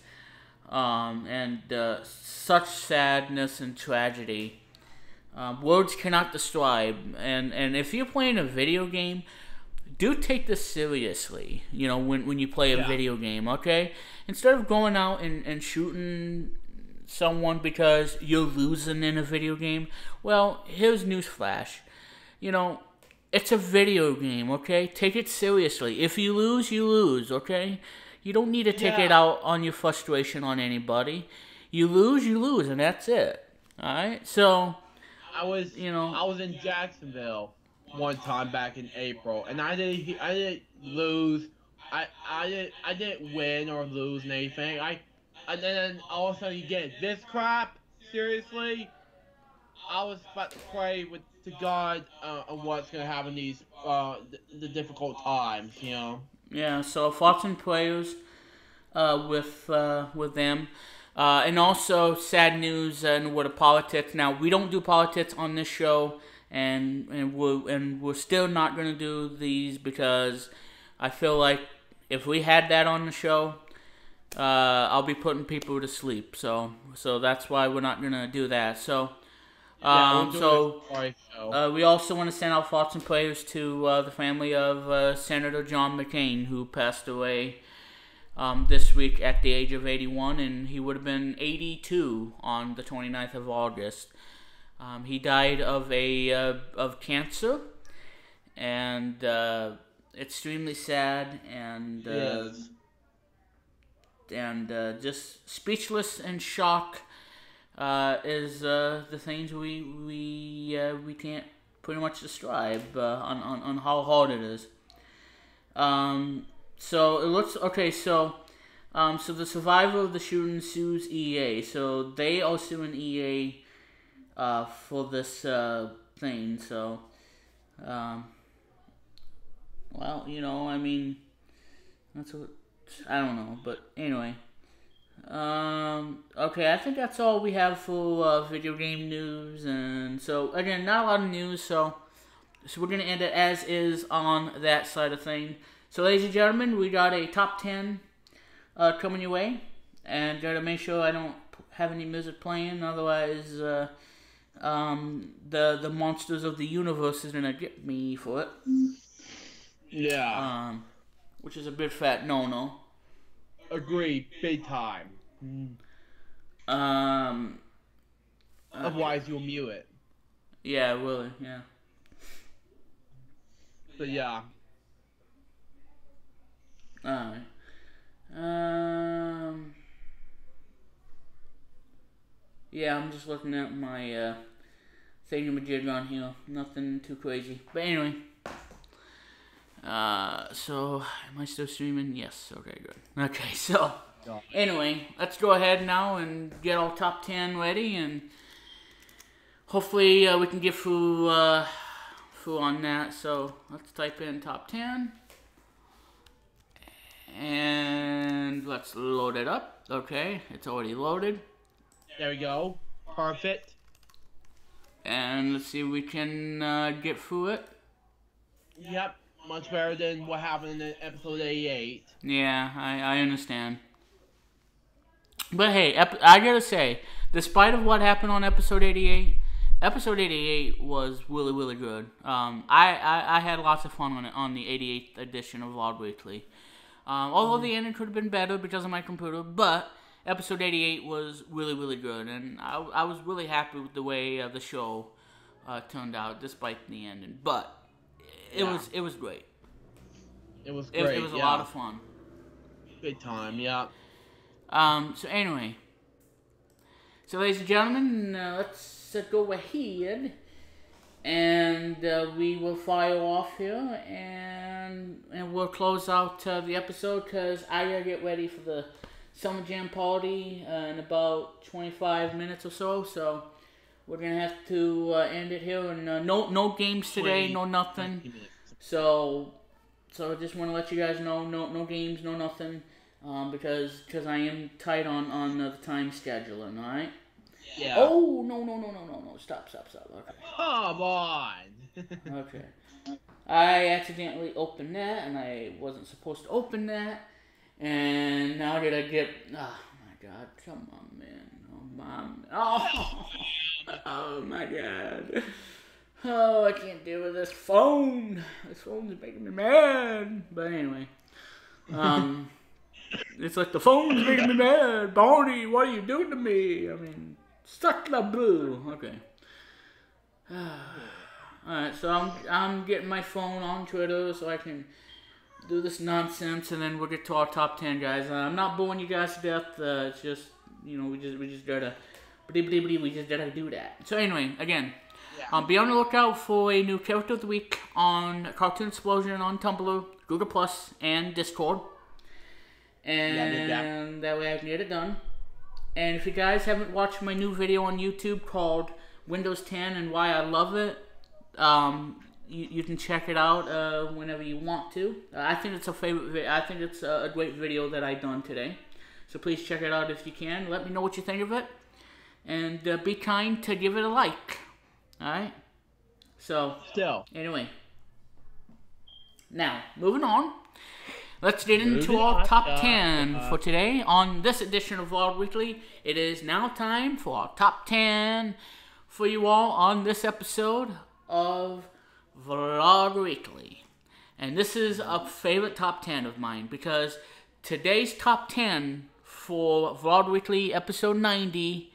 and such sadness and tragedy. Words cannot describe. And if you're playing a video game, do take this seriously. When you play a video game, okay? Instead of going out and shooting someone because you're losing in a video game, well, here's newsflash. It's a video game, okay? Take it seriously. If you lose, you lose, okay? You don't need to take it out on your frustration on anybody. You lose, and that's it. Alright? So I was in Jacksonville one time back in April, and I didn't lose. I didn't win or lose anything. And then all of a sudden you get this crap. Seriously, I was about to pray to God on what's gonna happen these the difficult times. Yeah. So thoughts and prayers with them. And also sad news and with the politics. Now, we don't do politics on this show, and we're still not going to do these, because I feel like if we had that on the show, I'll be putting people to sleep. So that's why we're not going to do that. So we also want to send our thoughts and prayers to the family of Senator John McCain, who passed away this week at the age of 81, and he would have been 82 on the 29th of August. He died of cancer, and extremely sad, and just speechless and shock is the things we can't pretty much describe on how hard it is. So it looks okay. So the survivor of the shooting sues EA. So they are suing EA for this thing. So, that's what I don't know. But anyway, okay. I think that's all we have for video game news. And so again, not a lot of news. So we're gonna end it as is on that side of things. So, ladies and gentlemen, we got a top 10 coming your way, and gotta make sure I don't have any music playing, otherwise the monsters of the universe is gonna get me for it. Yeah. Which is a big fat no-no. Agree, big time. Otherwise, you'll mute it. Yeah, really, yeah. But yeah. Alright. Yeah, I'm just looking at my thingamajig on here. Nothing too crazy. But anyway. So, am I still streaming? Yes, okay, good. Okay, so, anyway, let's go ahead now and get our top 10 ready, and hopefully we can get through on that. So, let's type in top 10, and let's load it up. Okay, it's already loaded. There we go. Perfect. And let's see if we can get through it. Yep. Much better than what happened in episode 88. Yeah, I understand. But hey, I gotta say, despite of what happened on episode 88, episode 88 was really, really good. I had lots of fun on it on the 88th edition of Vlog Weekly. Although the ending could have been better because of my computer, but episode 88 was really, really good, and I was really happy with the way the show turned out, despite the ending. But it was great. It was great. It was a lot of fun. Big time, yeah. So anyway, ladies and gentlemen, let's go ahead and we will fire off here, and we'll close out the episode because I gotta get ready for the Summer Jam party in about 25 minutes or so. So we're gonna have to end it here, and no games today, no nothing. So I just want to let you guys know, no games, no nothing, because I am tight on the time scheduling. All right. Yeah. Oh no! Stop! Okay. Come on. Okay. I accidentally opened that, and I wasn't supposed to open that. And now did I get... Oh, my God. Come on, man. Oh, Mom. Oh, my God. Oh, I can't deal with this phone. This phone's making me mad. But anyway. It's like the phone's making me mad. Barney, what are you doing to me? I mean, suck the blue. Okay. Alright, so I'm getting my phone on Twitter so I can do this nonsense, and then we'll get to our top 10, guys. I'm not boring you guys to death. It's just, you know, we just gotta do that. So anyway, again, be on the lookout for a new character of the week on Cartoon Explosion on Tumblr, Google Plus, and Discord. And that way I can get it done. And if you guys haven't watched my new video on YouTube called Windows 10 and Why I Love It, you can check it out whenever you want to. I think it's I think it's a great video that I done today. So please check it out if you can. Let me know what you think of it, and be kind to give it a like. All right. So anyway, now moving on. Let's get into our top 10 for today on this edition of Vlog Weekly. It is now time for our top 10 for you all on this episode of Vlog Weekly. And this is a favorite top 10 of mine because today's top 10 for Vlog Weekly episode 90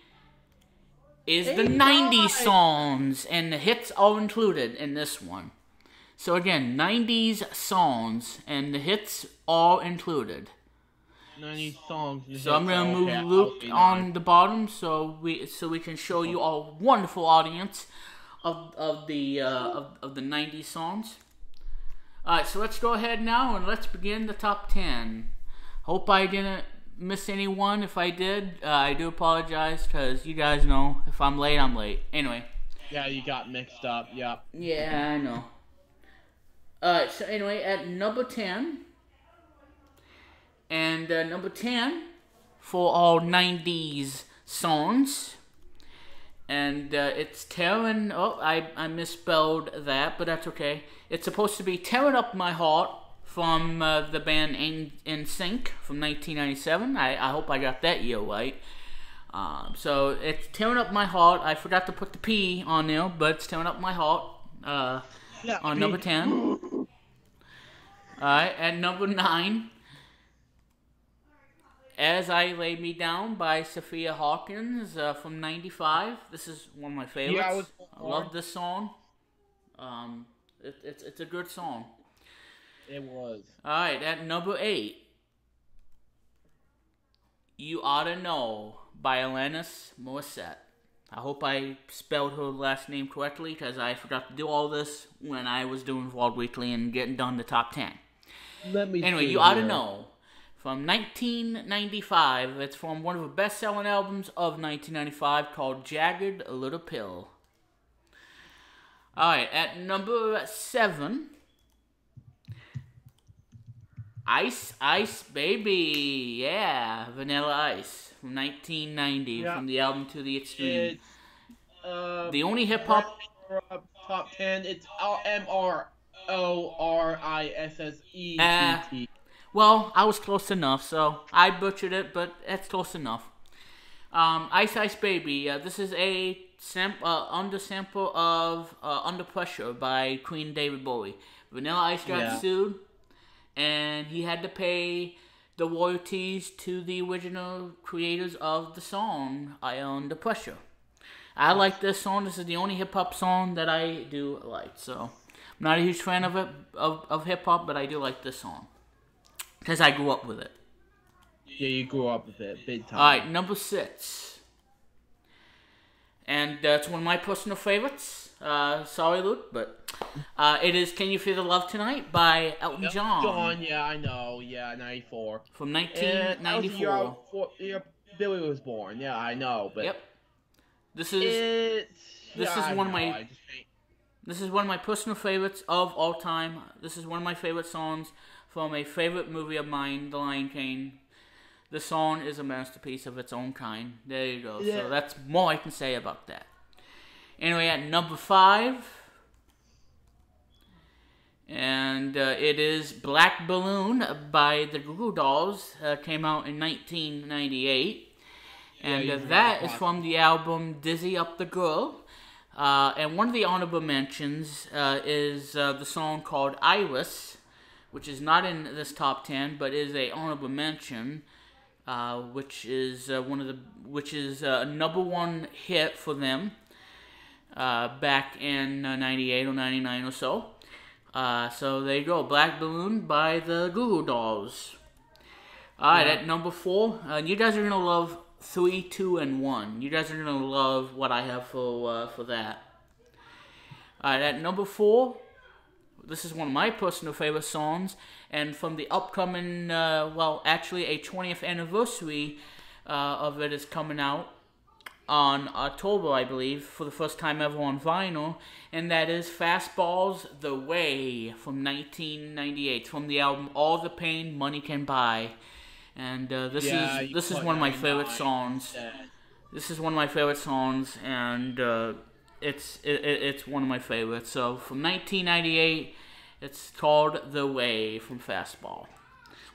is the 90s songs, and the hits are included in this one. So again, 90s songs, and the hits are included. 90s songs. So I'm gonna move Luke on the bottom, so we can show you our wonderful audience of the 90s songs. All right, so let's go ahead now and let's begin the top 10. Hope I didn't miss anyone. If I did, I do apologize, because you guys know if I'm late, I'm late. Anyway. Yeah, you got mixed up. Yep. Yeah, I know. Alright, so anyway, at number 10, and number 10 for all 90s songs, and it's Tearing, I misspelled that, but that's okay. It's supposed to be Tearing Up My Heart from the band NSYNC from 1997. I hope I got that year right. So it's Tearing Up My Heart. I forgot to put the P on there, but it's Tearing Up My Heart. On number 10. Alright, at number 9, As I Lay Me Down by Sophia Hawkins from 95. This is one of my favorites. I love this song. It's a good song. It was. Alright, at number 8, You Oughta Know by Alanis Morissette. I hope I spelled her last name correctly, because I forgot to do all this when I was doing Vlog Weekly and getting done the top 10. Anyway, You Oughta Know from 1995. It's from one of the best-selling albums of 1995 called Jagged Little Pill. Alright, at number 7, Ice Ice Baby, yeah, Vanilla Ice from 1990, from the album To the Extreme. The only hip hop top 10. It's MRORISSETT. Well, I was close enough, so I butchered it, but it's close enough. Ice Ice Baby. This is a under sample of Under Pressure by Queen David Bowie. Vanilla Ice got sued, and he had to pay the royalties to the original creators of the song Under Pressure. I like this song. This is the only hip-hop song that I do like. So, I'm not a huge fan of it, of hip-hop, but I do like this song, because I grew up with it. Yeah, you grew up with it, big time. Alright, number 6. And it's one of my personal favorites. Sorry, Luke, but it is Can You Feel the Love Tonight by Elton John. Yeah, I know. Yeah, 94. From 1994. Billy was born. Yeah, I know. But yep. This is one of my personal favorites of all time. This is one of my favorite songs from a favorite movie of mine, The Lion King. The song is a masterpiece of its own kind. There you go. Yeah. So that's more I can say about that. Anyway, at number 5, and it is Black Balloon by the Goo Goo Dolls. Came out in 1998. And that is from the album Dizzy Up the Girl. And one of the honorable mentions is the song called Iris, which is not in this top 10, but is a honorable mention. Which is a number 1 hit for them back in 98 or 99 or so. So there you go, Black Balloon by the Goo Goo Dolls. Alright, at number 4, you guys are gonna love 3, 2, and 1. You guys are gonna love what I have for that. Alright, at number 4, this is one of my personal favorite songs, and from the upcoming, actually a 20th anniversary of it is coming out on October, I believe, for the first time ever on vinyl, and that is Fastball's The Way from 1998, from the album All the Pain Money Can Buy. And this is one of my favorite songs. This is one of my favorite songs, and it's one of my favorites. So from 1998, it's called The Way from Fastball.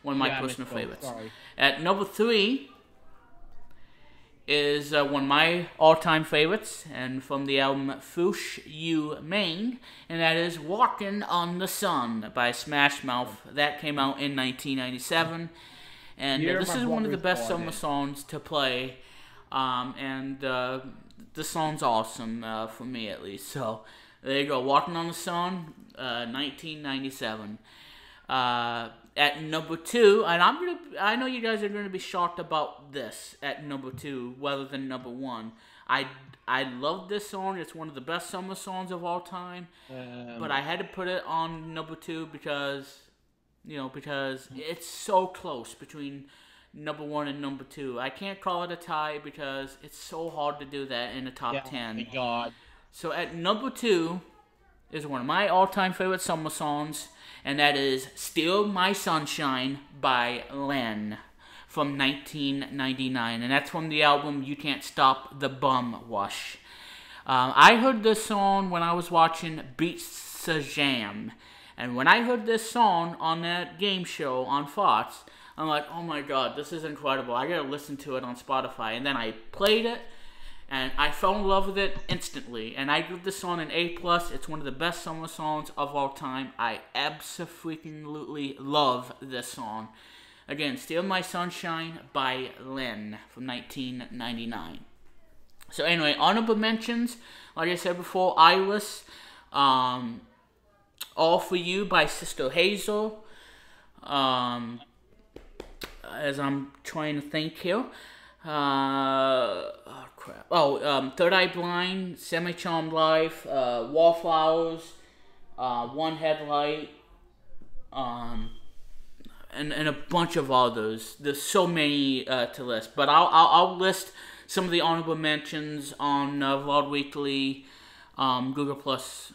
One of my personal favorites. At number 3 is one of my all-time favorites, and from the album Fouche You Maine, and that is Walking on the Sun by Smash Mouth. That came out in 1997. And this is one of the best summer songs to play, and the song's awesome, for me at least. So, there you go, Walking on the Sun, 1997. At number 2, and I know you guys are gonna be shocked about this at number 2, rather than number 1. I love this song. It's one of the best summer songs of all time. But I had to put it on number 2 because it's so close between number 1 and number 2. I can't call it a tie because it's so hard to do that in the top 10. My God. So at number 2 is one of my all-time favorite summer songs, and that is Still My Sunshine by Len from 1999. And that's from the album You Can't Stop the Bum Rush. I heard this song when I was watching Beat Sajam. And when I heard this song on that game show on Fox, I'm like, oh my God, this is incredible. I gotta listen to it on Spotify. And then I played it, And I fell in love with it instantly. And I give this song an A+. It's one of the best summer songs of all time. I absolutely love this song. Again, Steal My Sunshine by Lynn from 1999. So anyway, honorable mentions. Like I said before, Iris. All For You by Sister Hazel. As I'm trying to think here. Oh crap. Third Eye Blind, Semi-Charmed Life, Wallflowers, One Headlight, and a bunch of others. There's so many to list, but I'll list some of the honorable mentions on Vlog Weekly, Google Plus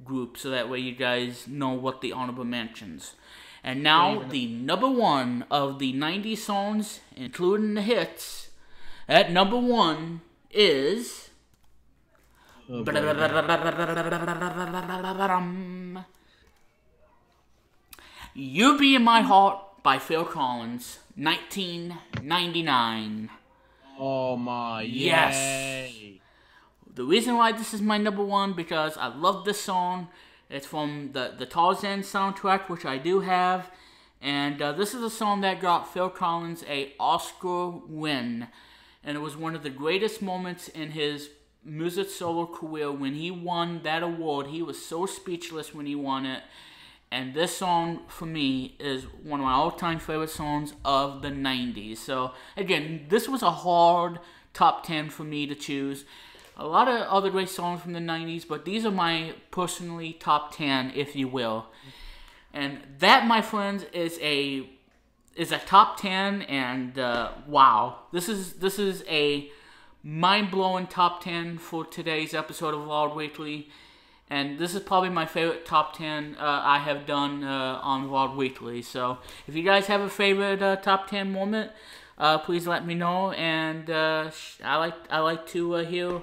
group, so that way you guys know what the honorable mentions. And now, the number one of the 90s songs, including the hits, at number one is... You Be In My Heart by Phil Collins, 1999. Oh my, yes. Yay. The reason why this is my number one, because I love this song. It's from the Tarzan soundtrack, which I do have. And this is a song that got Phil Collins an Oscar win. And it was one of the greatest moments in his music solo career. When he won that award, he was so speechless when he won it. And this song, for me, is one of my all-time favorite songs of the 90s. So, again, this was a hard top 10 for me to choose. A lot of other great songs from the 90s, but these are my personally top 10, if you will. And that, my friends, is a top 10, and wow. This is a mind-blowing top 10 for today's episode of Vlog Weekly. And this is probably my favorite top 10 I have done on Vlog Weekly. So, if you guys have a favorite top 10 moment, please let me know. And I like to hear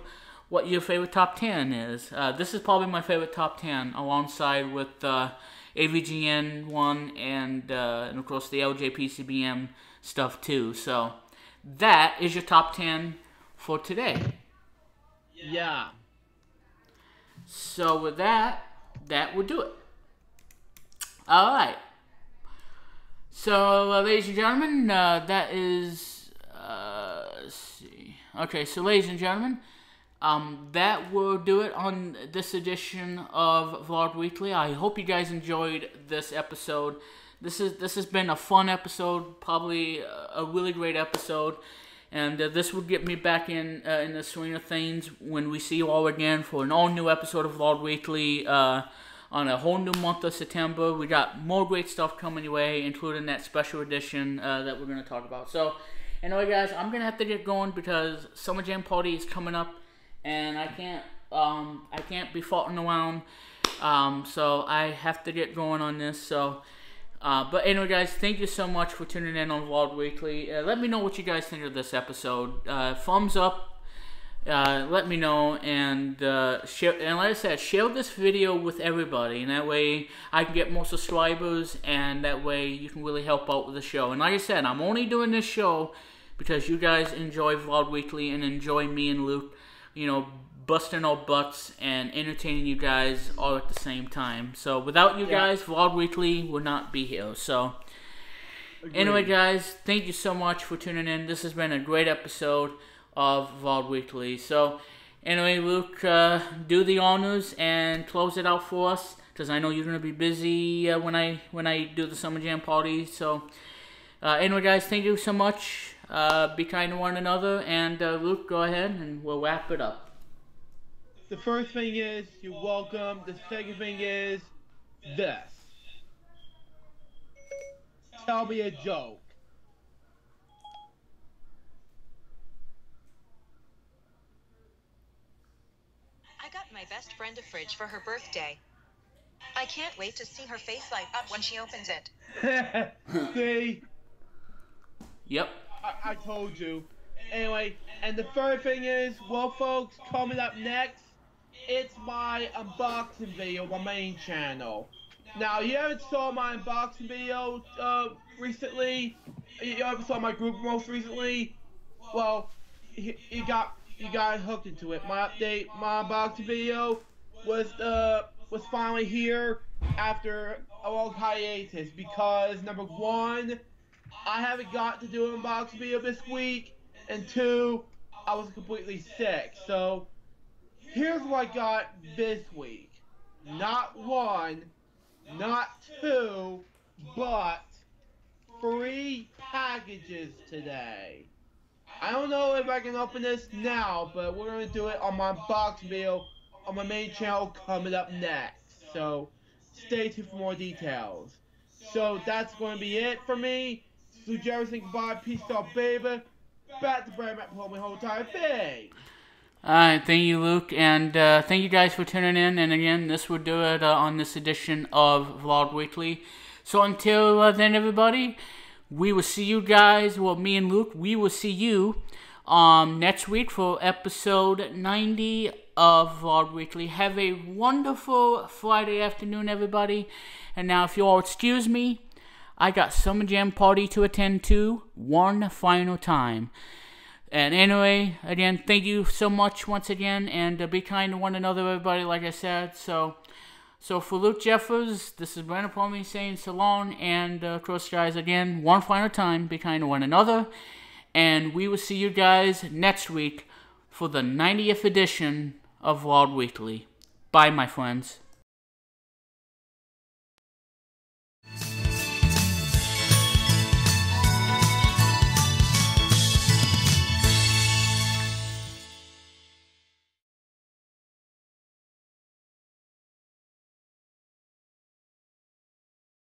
what your favorite top 10 is. This is probably my favorite top 10, alongside with AVGN 1 and of course the LJPCBM stuff too. So, that is your top 10 for today. Yeah. So with that will do it. Alright. So, ladies and gentlemen, that is... let's see. Okay, so ladies and gentlemen, that will do it on this edition of Vlog Weekly. I hope you guys enjoyed this episode. This has been a fun episode, probably a really great episode. And this will get me back in the swing of things when we see you all again for an all-new episode of Vlog Weekly on a whole new month of September. We got more great stuff coming your way, including that special edition that we're going to talk about. So, anyway, guys, I'm going to have to get going because Summer Jam Party is coming up, and I can't be farting around. So I have to get going on this. So. But anyway, guys, thank you so much for tuning in on Vlog Weekly. Let me know what you guys think of this episode. Thumbs up. Let me know, and share. And like I said, share this video with everybody, and that way I can get more subscribers, and that way you can really help out with the show. And like I said, I'm only doing this show because you guys enjoy Vlog Weekly and enjoy me and Luke, busting our butts and entertaining you guys all at the same time. So without you guys, Vlog Weekly would not be here. So anyway, guys, thank you so much for tuning in. This has been a great episode of Vlog Weekly. So anyway, Luke, do the honors and close it out for us, because I know you're gonna be busy when I do the Summer Jam Party. So anyway, guys, thank you so much. Be kind to one another, and Luke, go ahead and we'll wrap it up. The first thing is, you're welcome. The second thing is, this. Tell me a joke. I got my best friend a fridge for her birthday. I can't wait to see her face light up when she opens it. See? Yep. I told you. Anyway, and the third thing is, well, folks, coming up next, it's my unboxing video on my main channel. Now, you haven't saw my unboxing video recently. You haven't saw my group most recently. Well, you got you got hooked into it. My update, my unboxing video was finally here after a long hiatus because number one, I haven't got to do an unboxing video this week, and two, I was completely sick. So here's what I got this week. Not one, not two, but 3 packages today. I don't know if I can open this now, but we're going to do it on my unboxing video on my main channel coming up next. So stay tuned for more details. So that's going to be it for me. So Jefferson, goodbye, peace out, baby. Back to Branden at Plumley, whole entire thing. Alright, thank you, Luke, and thank you guys for tuning in, and again, this will do it on this edition of Vlog Weekly. So until then, everybody, we will see you guys, well, me and Luke, we will see you next week for episode 90 of Vlog Weekly. Have a wonderful Friday afternoon, everybody, and now if you all excuse me, I got Summer Jam Party to attend to one final time. And anyway, again, thank you so much once again, and be kind to one another, everybody, like I said. So for Luke Jeffers, this is Branden Plumley saying so long, and Cross guys, again, one final time, be kind to one another, and we will see you guys next week for the 90th edition of Vlog Weekly. Bye, my friends.